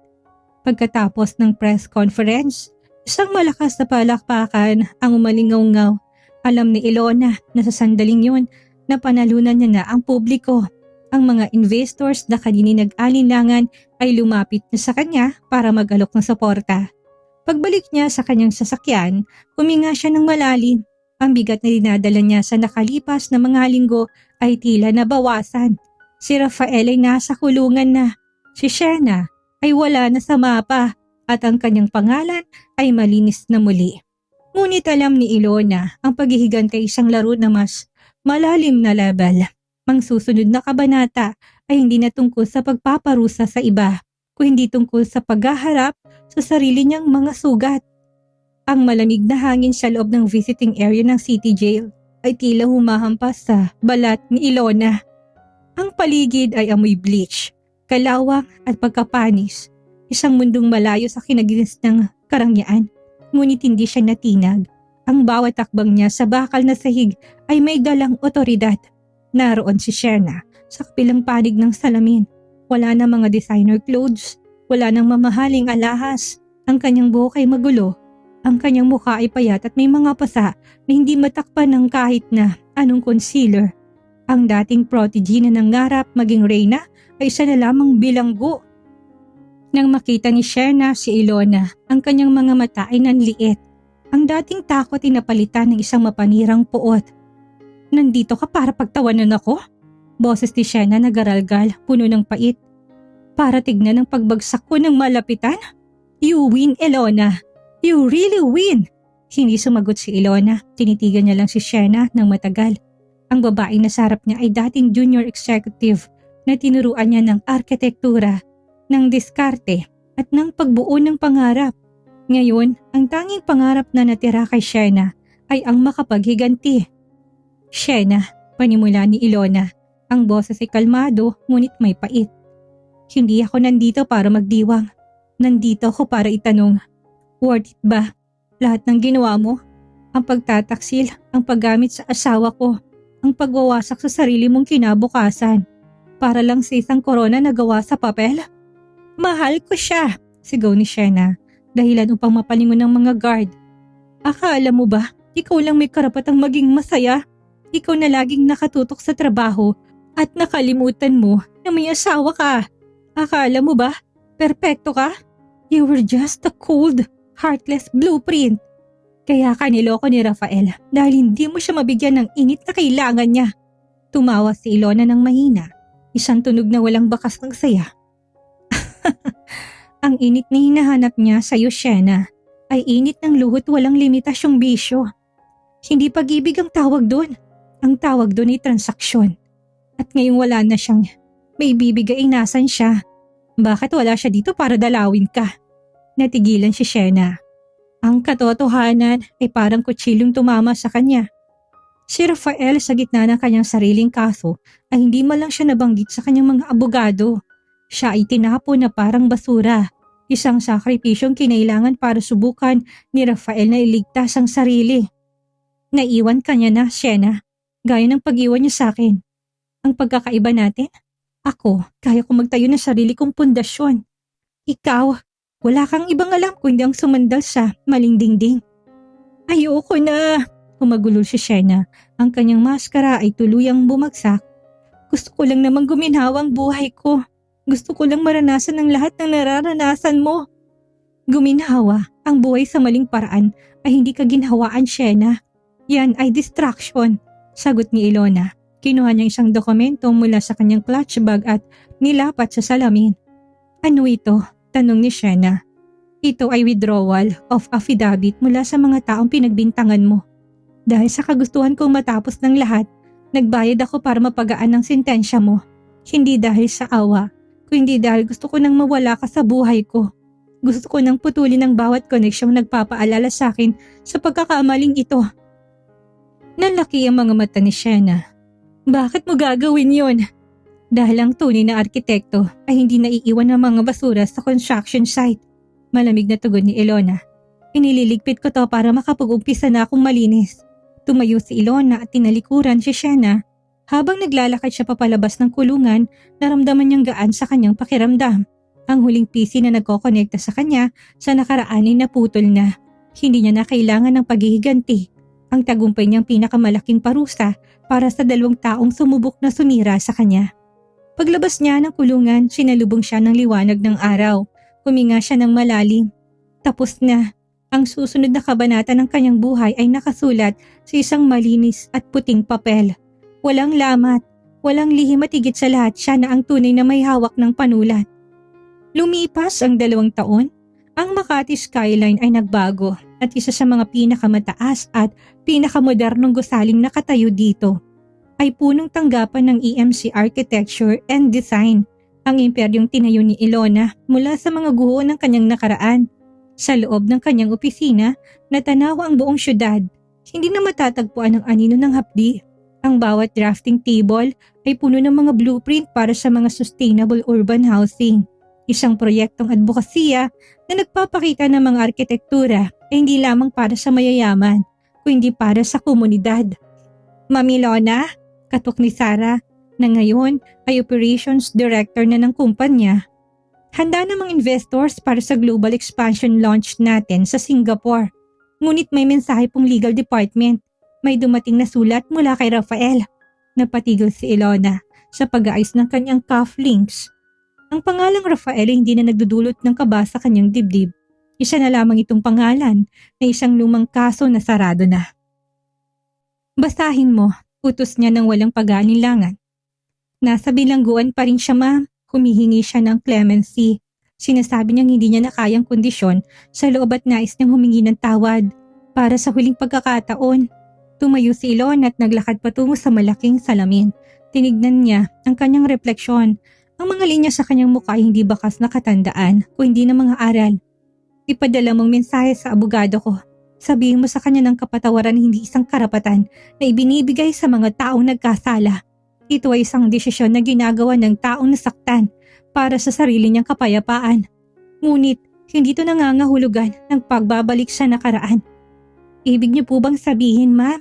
Speaker 1: Pagkatapos ng press conference, isang malakas na palakpakan ang umalingaw-ngaw. Alam ni Ilona na sa sandaling yun, napanalunan niya na ang publiko. Ang mga investors na kanina nag-alinlangan ay lumapit na sa kanya para mag-alok ng suporta. Pagbalik niya sa kanyang sasakyan, huminga siya ng malalim. Ang bigat na dinadala niya sa nakalipas na mga linggo ay tila nabawasan. Si Rafael ay nasa kulungan na. Si Shena ay wala na sa mapa at ang kanyang pangalan ay malinis na muli. Ngunit alam ni Ilona ang paghihigan kay isang laro na mas malalim na level. Ang susunod na kabanata ay hindi na tungkol sa pagpaparusa sa iba, kundi tungkol sa paghaharap sa sarili niyang mga sugat. Ang malamig na hangin sa loob ng visiting area ng city jail ay tila humahampas sa balat ni Ilona. Ang paligid ay amoy bleach, kalawang at pagkapanis. Isang mundong malayo sa kinaginis ng karangyaan, ngunit hindi siya natinag. Ang bawat takbang niya sa bakal na sahig ay may dalang otoridad. Naroon si Shena sa kapilang panig ng salamin. Wala na mga designer clothes, wala nang mamahaling alahas. Ang kanyang buhok ay magulo. Ang kanyang mukha ay payat at may mga pasa na hindi matakpan ng kahit na anong concealer. Ang dating prodigy na nangarap maging reyna ay isa na lamang bilanggo. Nang makita ni Shena si Ilona, ang kanyang mga mata ay nanliit. Ang dating takot ay napalitan ng isang mapanirang puot. "Nandito ka para pagtawanan ako?" Boses ni Shena nagaralgal, puno ng pait. "Para tignan ang pagbagsak ko ng malapitan? You win, Ilona. You really win." Hindi sumagot si Ilona, tinitigan niya lang si Shena ng matagal. Ang babaeng nasa harap niya ay dating junior executive na tinuruan niya ng arkitektura, ng diskarte at ng pagbuo ng pangarap. Ngayon, ang tanging pangarap na natira kay Shena ay ang makapaghiganti. "Shena," panimula ni Ilona, ang boses ay kalmado ngunit may pait. "Hindi ako nandito para magdiwang. Nandito ako para itanong, worth it ba? Lahat ng ginawa mo? Ang pagtataksil, ang paggamit sa asawa ko, ang pagwawasak sa sarili mong kinabukasan para lang sa isang korona na gawa sa papel?" "Mahal ko siya," sigaw ni Shena, dahilan upang mapalingon ng mga guard. Akala mo ba, ikaw lang may karapatang maging masaya? Ikaw na laging nakatutok sa trabaho at nakalimutan mo na may asawa ka. Akala mo ba, perpekto ka? You were just a cold, heartless blueprint. Kaya ka niloko ni Rafael dahil hindi mo siya mabigyan ng init na kailangan niya. Tumawa si Ilona ng mahina, isang tunog na walang bakas ng saya. Ang init na hinahanap niya sa iyo, Shena, ay init ng luhot walang limitasyong bisyo. Hindi pag-ibig ang tawag doon. Ang tawag doon ay transaksyon. At ngayong wala na siyang may bibigay, nasan siya? Bakit wala siya dito para dalawin ka? Natigilan si Shena. Ang katotohanan ay parang kutsilong tumama sa kanya. Si Rafael sa gitna ng kanyang sariling kaso ay hindi man lang siya nabanggit sa kanyang mga abogado. Siya ay tinapon na parang basura. Isang sakripisyong kinailangan para subukan ni Rafael na iligtas ang sarili. Naiwan ka niya na, Shena, gaya ng pag-iwan niya sa akin. Ang pagkakaiba natin? Ako, kaya ko magtayo ng sarili kong pundasyon. Ikaw, wala kang ibang alam kundi ang sumandal sa maling dingding. Ayoko na, humagulol si Shena. Ang kanyang maskara ay tuluyang bumagsak. Gusto ko lang namang guminhawa ang buhay ko. Gusto ko lang maranasan ang lahat ng nararanasan mo. Guminhawa ang buhay sa maling paraan ay hindi ka ginhawaan, Shena. Yan ay distraction, sagot ni Ilona. Kinuha niya isang dokumento mula sa kanyang clutch bag at nilapat sa salamin. Ano ito? Tanong ni Shena. Ito ay withdrawal of affidavit mula sa mga taong pinagbintangan mo. Dahil sa kagustuhan kong matapos ng lahat, nagbayad ako para mapagaan ang sentensya mo. Hindi dahil sa awa, kundi dahil gusto ko nang mawala ka sa buhay ko. Gusto ko nang putulin ang bawat koneksyong nagpapaalala sa akin sa pagkakamaling ito. Nalaki ang mga mata ni Shena. Bakit mo gagawin yon? Dahil ang tunay na arkitekto ay hindi naiiwan ng mga basura sa construction site. Malamig na tugon ni Ilona. Inililigpit ko to para makapag-umpisa na akong malinis. Tumayo si Ilona at tinalikuran si Shena. Habang naglalakad siya papalabas ng kulungan, naramdaman niyang gaan sa kanyang pakiramdam. Ang huling PC na nagkokonekta sa kanya sa nakaraan ay naputol na. Hindi niya na kailangan ng paghihiganti. Ang tagumpay niyang pinakamalaking parusa para sa 2 taong sumubok na sumira sa kanya. Paglabas niya ng kulungan, sinalubong siya ng liwanag ng araw. Huminga siya ng malalim. Tapos na. Ang susunod na kabanata ng kanyang buhay ay nakasulat sa isang malinis at puting papel. Walang lamat, walang lihim at higit sa lahat siya na ang tunay na may hawak ng panulat. Lumipas ang 2 taon, ang Makati skyline ay nagbago at isa sa mga pinakamataas at pinakamodernong gusaling nakatayo dito ay punong tanggapan ng EMC Architecture and Design, ang imperyong tinayo ni Ilona mula sa mga guho ng kanyang nakaraan. Sa loob ng kanyang opisina, natanaw ang buong syudad. Hindi na matatagpuan ang anino ng hapdi. Ang bawat drafting table ay puno ng mga blueprint para sa mga sustainable urban housing. Isang proyektong advokasya na nagpapakita ng mga arkitektura ay hindi lamang para sa mayayaman, kundi para sa komunidad. Mami Lona, katok ni Sarah, na ngayon ay operations director na ng kumpanya. Handa namang investors para sa global expansion launch natin sa Singapore. Ngunit may mensahe pong legal department. May dumating na sulat mula kay Rafael. Napatigil si Ilona sa pag-aayos ng kanyang cufflinks. Ang pangalang Rafael ay hindi na nagdudulot ng kaba sa kanyang dibdib. Isa na lamang itong pangalan na isang lumang kaso na sarado na. Basahin mo, utos niya ng walang pag-aalinlangan. Nasa bilangguan pa rin siya, ma'am. Humihingi siya ng clemency. Sinasabi niyang hindi niya na kayang kondisyon sa loob at nais niyang humingi ng tawad para sa huling pagkakataon. Tumayo si Ilona at naglakad patungo sa malaking salamin. Tinignan niya ang kanyang refleksyon. Ang mga linya sa kanyang mukha ay hindi bakas na katandaan o hindi na mga aral. Ipadala mong mensahe sa abogado ko. Sabihin mo sa kanya ng kapatawaran hindi isang karapatan na ibinibigay sa mga taong nagkasala. Ito ay isang desisyon na ginagawa ng taong nasaktan para sa sarili niyang kapayapaan. Ngunit hindi ito nangangahulugan ng pagbabalik sa nakaraan. Ibig niyo po bang sabihin, ma'am?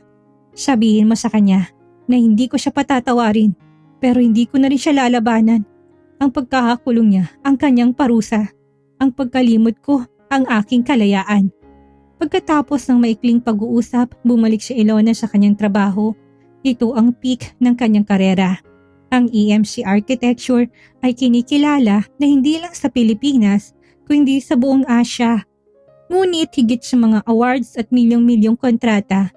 Speaker 1: Sabihin mo sa kanya na hindi ko siya patatawarin pero hindi ko na rin siya lalabanan. Ang pagkakakulong niya ang kanyang parusa. Ang pagkalimot ko ang aking kalayaan. Pagkatapos ng maikling pag-uusap, bumalik si Ilona sa kanyang trabaho. Ito ang peak ng kanyang karera. Ang EMC Architecture ay kinikilala na hindi lang sa Pilipinas kundi sa buong Asya. Ngunit higit sa mga awards at milyong-milyong kontrata,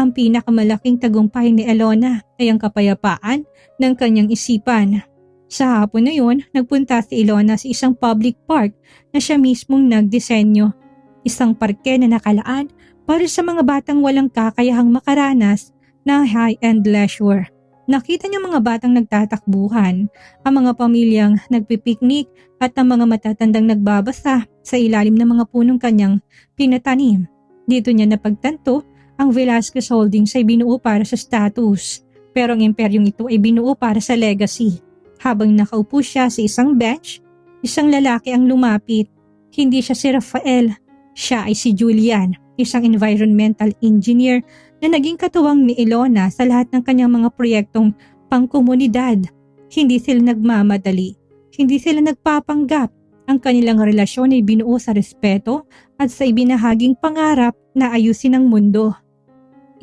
Speaker 1: ang pinakamalaking tagumpay ni Ilona ay ang kapayapaan ng kanyang isipan. Sa hapon na yun, nagpunta si Ilona sa isang public park na siya mismong nagdisenyo. Isang parke na nakalaan para sa mga batang walang kakayahang makaranas ng high-end leisure. Nakita niya mga batang nagtatakbuhan, ang mga pamilyang nagpipiknik at ang mga matatandang nagbabasa sa ilalim ng mga punong kanyang pinatanim. Dito niya napagtanto ang Velasquez Holdings ay binuo para sa status, pero ang imperyong ito ay binuo para sa legacy. Habang nakaupo siya sa isang bench, isang lalaki ang lumapit. Hindi siya si Rafael, siya ay si Julian, isang environmental engineer na naging katuwang ni Ilona sa lahat ng kanyang mga proyektong pangkomunidad. Hindi sila nagmamadali, hindi sila nagpapanggap. Ang kanilang relasyon ay binuo sa respeto at sa ibinahaging pangarap na ayusin ang mundo.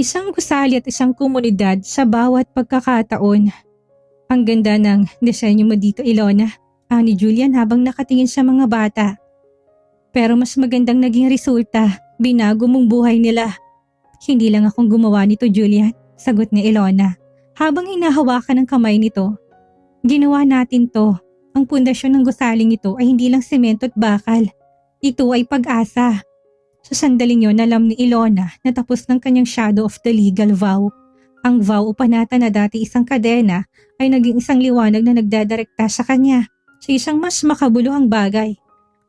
Speaker 1: Isang gusali at isang komunidad sa bawat pagkakataon. Ang ganda ng disenyo mo dito, Ilona, ani Julian habang nakatingin sa mga bata. Pero mas magandang naging resulta, binago mong buhay nila. Hindi lang akong gumawa nito, Julian, sagot ni Ilona. Habang hinahawakan ng kamay nito, ginawa natin to. Ang pundasyon ng gusaling ito ay hindi lang semento at bakal. Ito ay pag-asa. Sa sandaling yon, alam ni Ilona na tapos ng kanyang shadow of the legal vow. Ang vow o panata na dati isang kadena ay naging isang liwanag na nagdadirekta sa kanya sa isang mas makabuluhang bagay.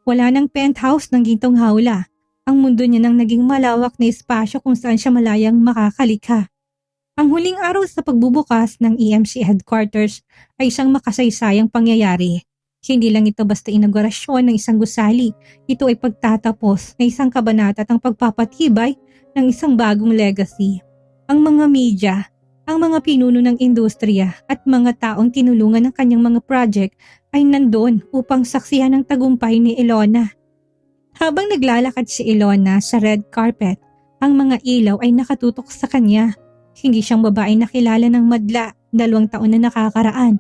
Speaker 1: Wala ng penthouse ng gintong hawla. Ang mundo niya nang naging malawak na espasyo kung saan siya malayang makakalikha. Ang huling araw sa pagbubukas ng EMC headquarters ay isang makasaysayang pangyayari. Hindi lang ito basta inaugurasyon ng isang gusali. Ito ay pagtatapos na isang kabanata at ang pagpapatibay ng isang bagong legacy. Ang mga media, ang mga pinuno ng industriya at mga taong tinulungan ng kanyang mga project ay nandoon upang saksihan ang tagumpay ni Ilona. Habang naglalakad si Ilona sa red carpet, ang mga ilaw ay nakatutok sa kanya. Hindi siyang babaeng nakilala ng madla, 2 taon na nakakaraan.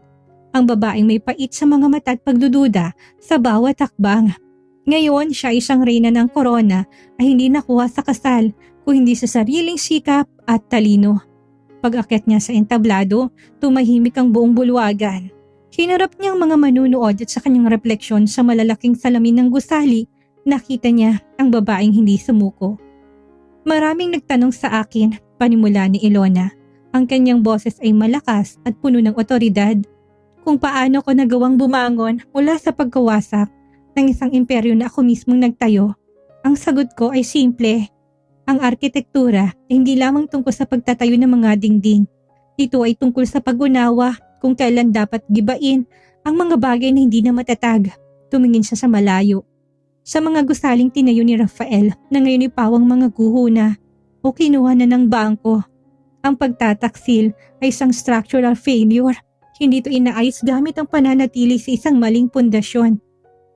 Speaker 1: Ang babaeng may pait sa mga mata at pagdududa sa bawat hakbang. Ngayon siya isang reyna ng korona ay hindi nakuha sa kasal kung hindi sa sariling sikap at talino. Pag-akyat niya sa entablado, tumahimik ang buong bulwagan. Hinarap niya ang mga manunood at sa kanyang refleksyon sa malalaking salamin ng gusali, nakita niya ang babaeng hindi sumuko. Maraming nagtanong sa akin, panimula ni Ilona. Ang kanyang boses ay malakas at puno ng otoridad. Kung paano ko nagawang bumangon mula sa pagkawasak ng isang imperyo na ako mismong nagtayo. Ang sagot ko ay simple. Ang arkitektura ay hindi lamang tungkol sa pagtatayo ng mga dingding. Ito ay tungkol sa pag-unawa kung kailan dapat gibain ang mga bagay na hindi na matatag. Tumingin siya sa malayo. Sa mga gusaling tinayo ni Rafael na ngayon ipawang mga guho na o kinuha na ng bangko. Ang pagtataksil ay isang structural failure. Hindi ito inaayos gamit ang pananatili sa isang maling pundasyon.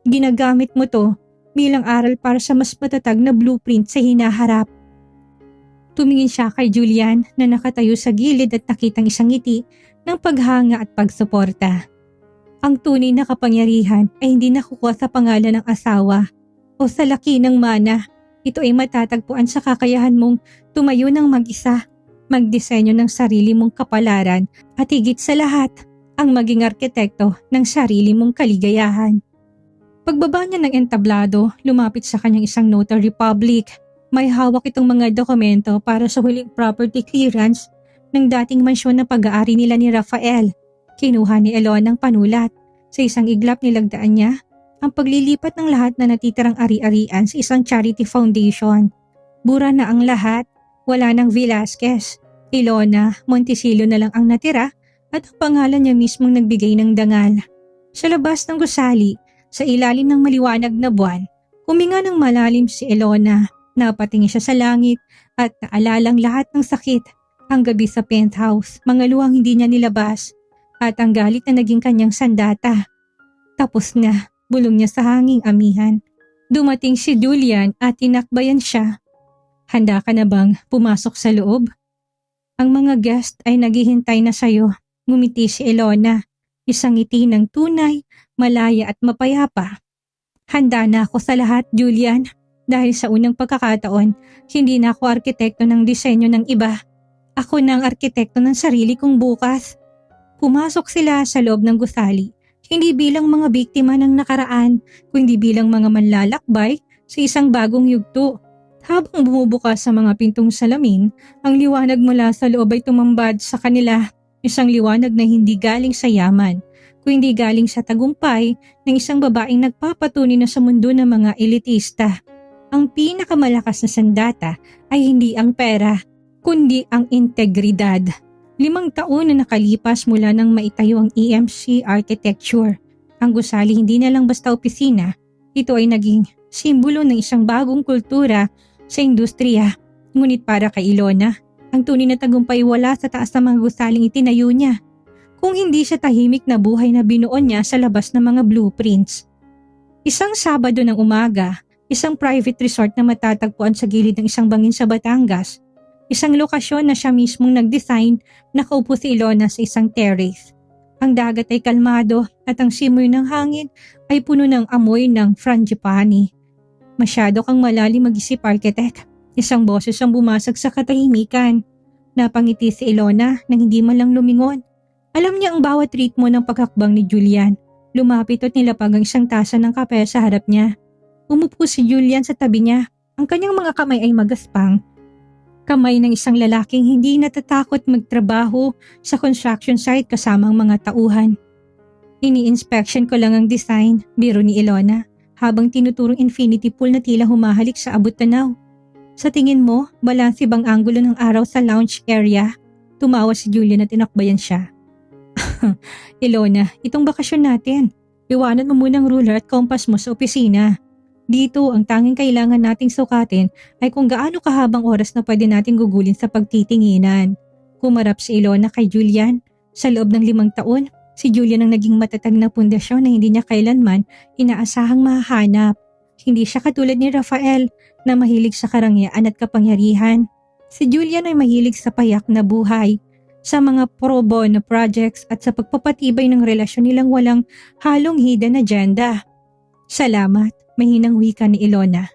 Speaker 1: Ginagamit mo to bilang aral para sa mas matatag na blueprint sa hinaharap. Tumingin siya kay Julian na nakatayo sa gilid at nakitang isang ngiti ng paghanga at pagsuporta. Ang tunay na kapangyarihan ay hindi nakukuha sa pangalan ng asawa o sa laki ng mana. Ito ay matatagpuan sa kakayahan mong tumayo ng mag-isa, magdisenyo ng sarili mong kapalaran at higit sa lahat, ang maging arkitekto ng sarili mong kaligayahan. Pagbaba niya ng entablado, lumapit sa kanyang isang notary public. May hawak itong mga dokumento para sa huling property clearance ng dating mansyon na pag-aari nila ni Rafael. Kinuha ni Elon ang panulat. Sa isang iglap nilagdaan niya ang paglilipat ng lahat na natitirang ari-arian sa isang charity foundation. Bura na ang lahat, wala ng Velasquez. Ilona, Montecillo na lang ang natira at ang pangalan niya mismong nagbigay ng dangal. Sa labas ng gusali, sa ilalim ng maliwanag na buwan, huminga ng malalim si Ilona. Napatingin siya sa langit at naalalang lahat ng sakit. Ang gabi sa penthouse, mga luhang hindi niya nilabas at ang galit na naging kanyang sandata. Tapos na, bulong niya sa hanging amihan. Dumating si Julian at tinakbayan siya. Handa ka na bang pumasok sa loob? Ang mga guest ay naghihintay na sa'yo. Ngumiti si Ilona, isang ngiti ng tunay, malaya at mapayapa. Handa na ako sa lahat, Julian. Dahil sa unang pagkakataon, hindi na ako arkitekto ng disenyo ng iba. Ako na ang arkitekto ng sarili kong bukas. Pumasok sila sa loob ng gusali, hindi bilang mga biktima ng nakaraan, kundi bilang mga manlalakbay sa isang bagong yugto. Habang bumubukas sa mga pintong salamin, ang liwanag mula sa loob ay tumambad sa kanila. Isang liwanag na hindi galing sa yaman, kundi galing sa tagumpay ng isang babaeng nagpapatunay na sa mundo ng mga elitista. Ang pinakamalakas na sandata ay hindi ang pera, kundi ang integridad. 5 taon na nakalipas mula nang maitayo ang EMC Architecture. Ang gusali hindi na lang basta opisina, ito ay naging simbolo ng isang bagong kultura sa industriya. Ngunit para kay Ilona, ang tunay na tagumpay wala sa taas ng mga gusaling itinayo niya. Kung hindi siya tahimik na buhay na binuo niya sa labas ng mga blueprints. Isang Sabado ng umaga, isang private resort na matatagpuan sa gilid ng isang bangin sa Batangas. Isang lokasyon na siya mismong nag-design, nakaupo si Ilona sa isang terrace. Ang dagat ay kalmado at ang simoy ng hangin ay puno ng amoy ng frangipani. Masyado kang malalim mag-isip, architect. Isang boses ang bumasag sa katahimikan. Napangiti si Ilona nang hindi man lang lumingon. Alam niya ang bawat ritmo ng paghakbang ni Julian. Lumapit at nilapag ang isang tasa ng kape sa harap niya. Umupo si Julian sa tabi niya. Ang kanyang mga kamay ay magaspang. Kamay ng isang lalaking hindi natatakot magtrabaho sa construction site kasamang mga tauhan. Ini-inspection ko lang ang design, biro ni Ilona, habang tinuturong infinity pool na tila humahalik sa abot tanaw. Sa tingin mo, balanse bang anggulo ng araw sa lounge area? Tumawa si Julian at tinakbayan siya. Ilona, itong bakasyon natin. Iwanan mo munang ruler at compass mo sa opisina. Dito, ang tanging kailangan nating sukatin ay kung gaano kahabang oras na pwede nating gugulin sa pagtitinginan. Humarap si Ilona kay Julian. Sa loob ng 5 taon, si Julian ang naging matatag na pundasyon na hindi niya kailanman inaasahang mahahanap. Hindi siya katulad ni Rafael na mahilig sa karangyaan at kapangyarihan. Si Julian ay mahilig sa payak na buhay, sa mga pro bono projects at sa pagpapatibay ng relasyon nilang walang halong hidden agenda. Salamat. Mahinang wika ni Ilona.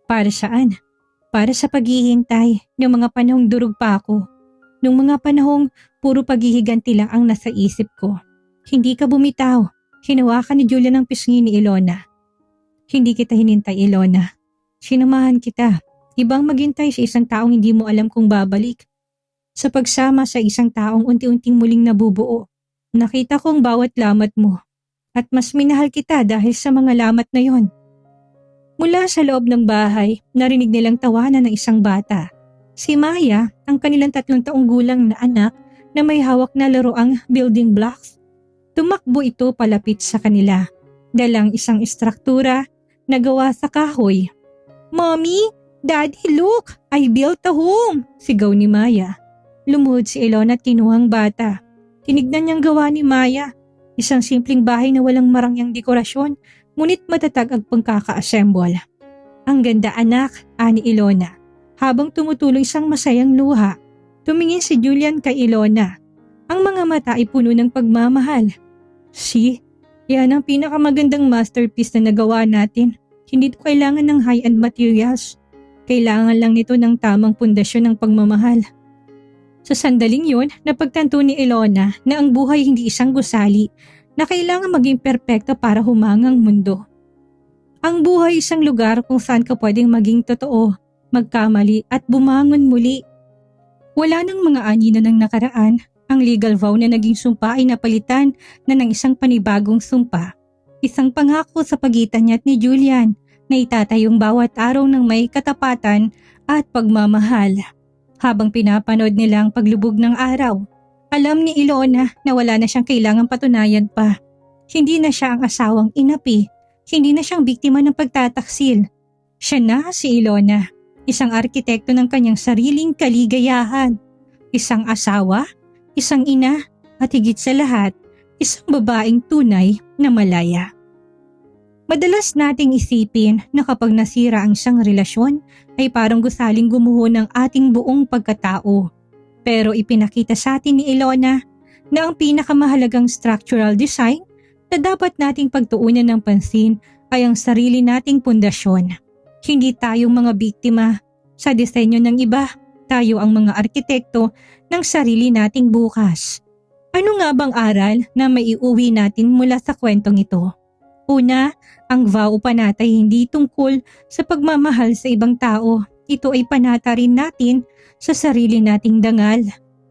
Speaker 1: Para saan? Para sa paghihintay ng mga panahong durog pa ako. Nung mga panahong puro paghihiganti lang ang nasa isip ko. Hindi ka bumitaw. Hinawakan ni Julian ang pisngi ni Ilona. Hindi kita hinintay, Ilona. Sinamahan kita. Ibang maghintay sa isang taong hindi mo alam kung babalik. Sa pagsama sa isang taong unti-unting muling nabubuo, nakita kong bawat lamat mo. At mas minahal kita dahil sa mga lamat na yon. Mula sa loob ng bahay, narinig nilang tawanan ng isang bata. Si Maya, ang kanilang 3 taong gulang na anak na may hawak na laruang building blocks. Tumakbo ito palapit sa kanila. Dalang isang istruktura na gawa sa kahoy. Mommy, Daddy, look! I built a home! Sigaw ni Maya. Lumuhod si Ilona at kinuhang bata. Tinignan niyang gawa ni Maya. Isang simpleng bahay na walang marangyang dekorasyon, ngunit matatag ang pagkaka-assemble. Ang ganda, anak, ani Ilona. Habang tumutulong isang masayang luha, tumingin si Julian kay Ilona. Ang mga mata ay puno ng pagmamahal. See, yan ang pinakamagandang masterpiece na nagawa natin. Hindi ito kailangan ng high-end materials. Kailangan lang nito ng tamang pundasyon ng pagmamahal. Sa sandaling yun, napagtanto ni Ilona na ang buhay hindi isang gusali na kailangan maging perpekto para humangang mundo. Ang buhay isang lugar kung saan ka pwedeng maging totoo, magkamali at bumangon muli. Wala nang mga anino ng nakaraan, ang legal vow na naging sumpa ay napalitan na ng isang panibagong sumpa. Isang pangako sa pagitan niya at ni Julian na itatayong bawat araw ng may katapatan at pagmamahal. Habang pinapanood nila ang paglubog ng araw, alam ni Ilona na wala na siyang kailangang patunayan pa. Hindi na siya ang asawang inapi, hindi na siyang biktima ng pagtataksil. Siya na si Ilona, isang arkitekto ng kanyang sariling kaligayahan. Isang asawa, isang ina, at higit sa lahat, isang babaeng tunay na malaya. Madalas nating isipin na kapag nasira ang isang relasyon ay parang gusaling gumuho ng ating buong pagkatao. Pero ipinakita sa atin ni Ilona na ang pinakamahalagang structural design na dapat nating pagtuunan ng pansin ay ang sarili nating pundasyon. Hindi tayong mga biktima sa disenyo ng iba, tayo ang mga arkitekto ng sarili nating bukas. Ano nga bang aral na maiuwi natin mula sa kwentong ito? Una, ang vow panatay hindi tungkol sa pagmamahal sa ibang tao. Ito ay panata rin natin sa sarili nating dangal.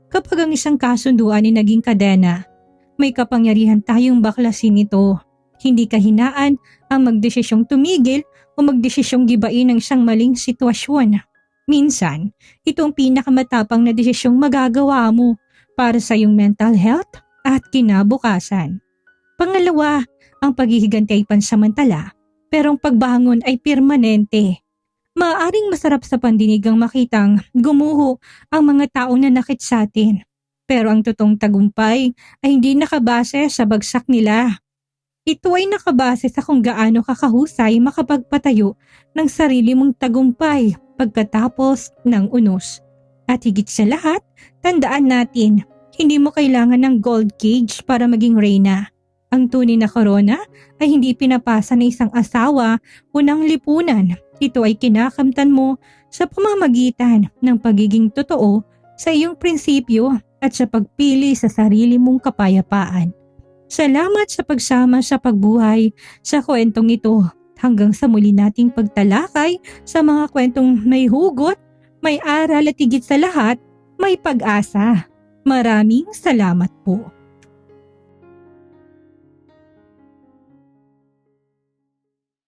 Speaker 1: Kapag ang isang kasunduan ay naging kadena, may kapangyarihan tayong baklasin ito. Hindi kahinaan ang magdesisyong tumigil o magdesisyong gibain ang isang maling sitwasyon. Minsan, ito ang pinakamatapang na desisyong magagawa mo para sa iyong mental health at kinabukasan. Pangalawa, ang paghihiganti ay pansamantala, pero ang pagbangon ay permanente. Maaaring masarap sa pandinig ang makitang gumuho ang mga taong nanakit sa atin. Pero ang totoong tagumpay ay hindi nakabase sa bagsak nila. Ito ay nakabase sa kung gaano kakahusay makapagpatayo ng sarili mong tagumpay pagkatapos ng unos. At higit sa lahat, tandaan natin, hindi mo kailangan ng gold cage para maging reyna. Ang tunay na korona ay hindi pinapasa ng isang asawa o ng lipunan. Ito ay kinakamtan mo sa pamamagitan ng pagiging totoo sa iyong prinsipyo at sa pagpili sa sarili mong kapayapaan. Salamat sa pagsama sa pagbuhay sa kwentong ito. Hanggang sa muli nating pagtalakay sa mga kwentong may hugot, may aral at higit sa lahat, may pag-asa. Maraming salamat po.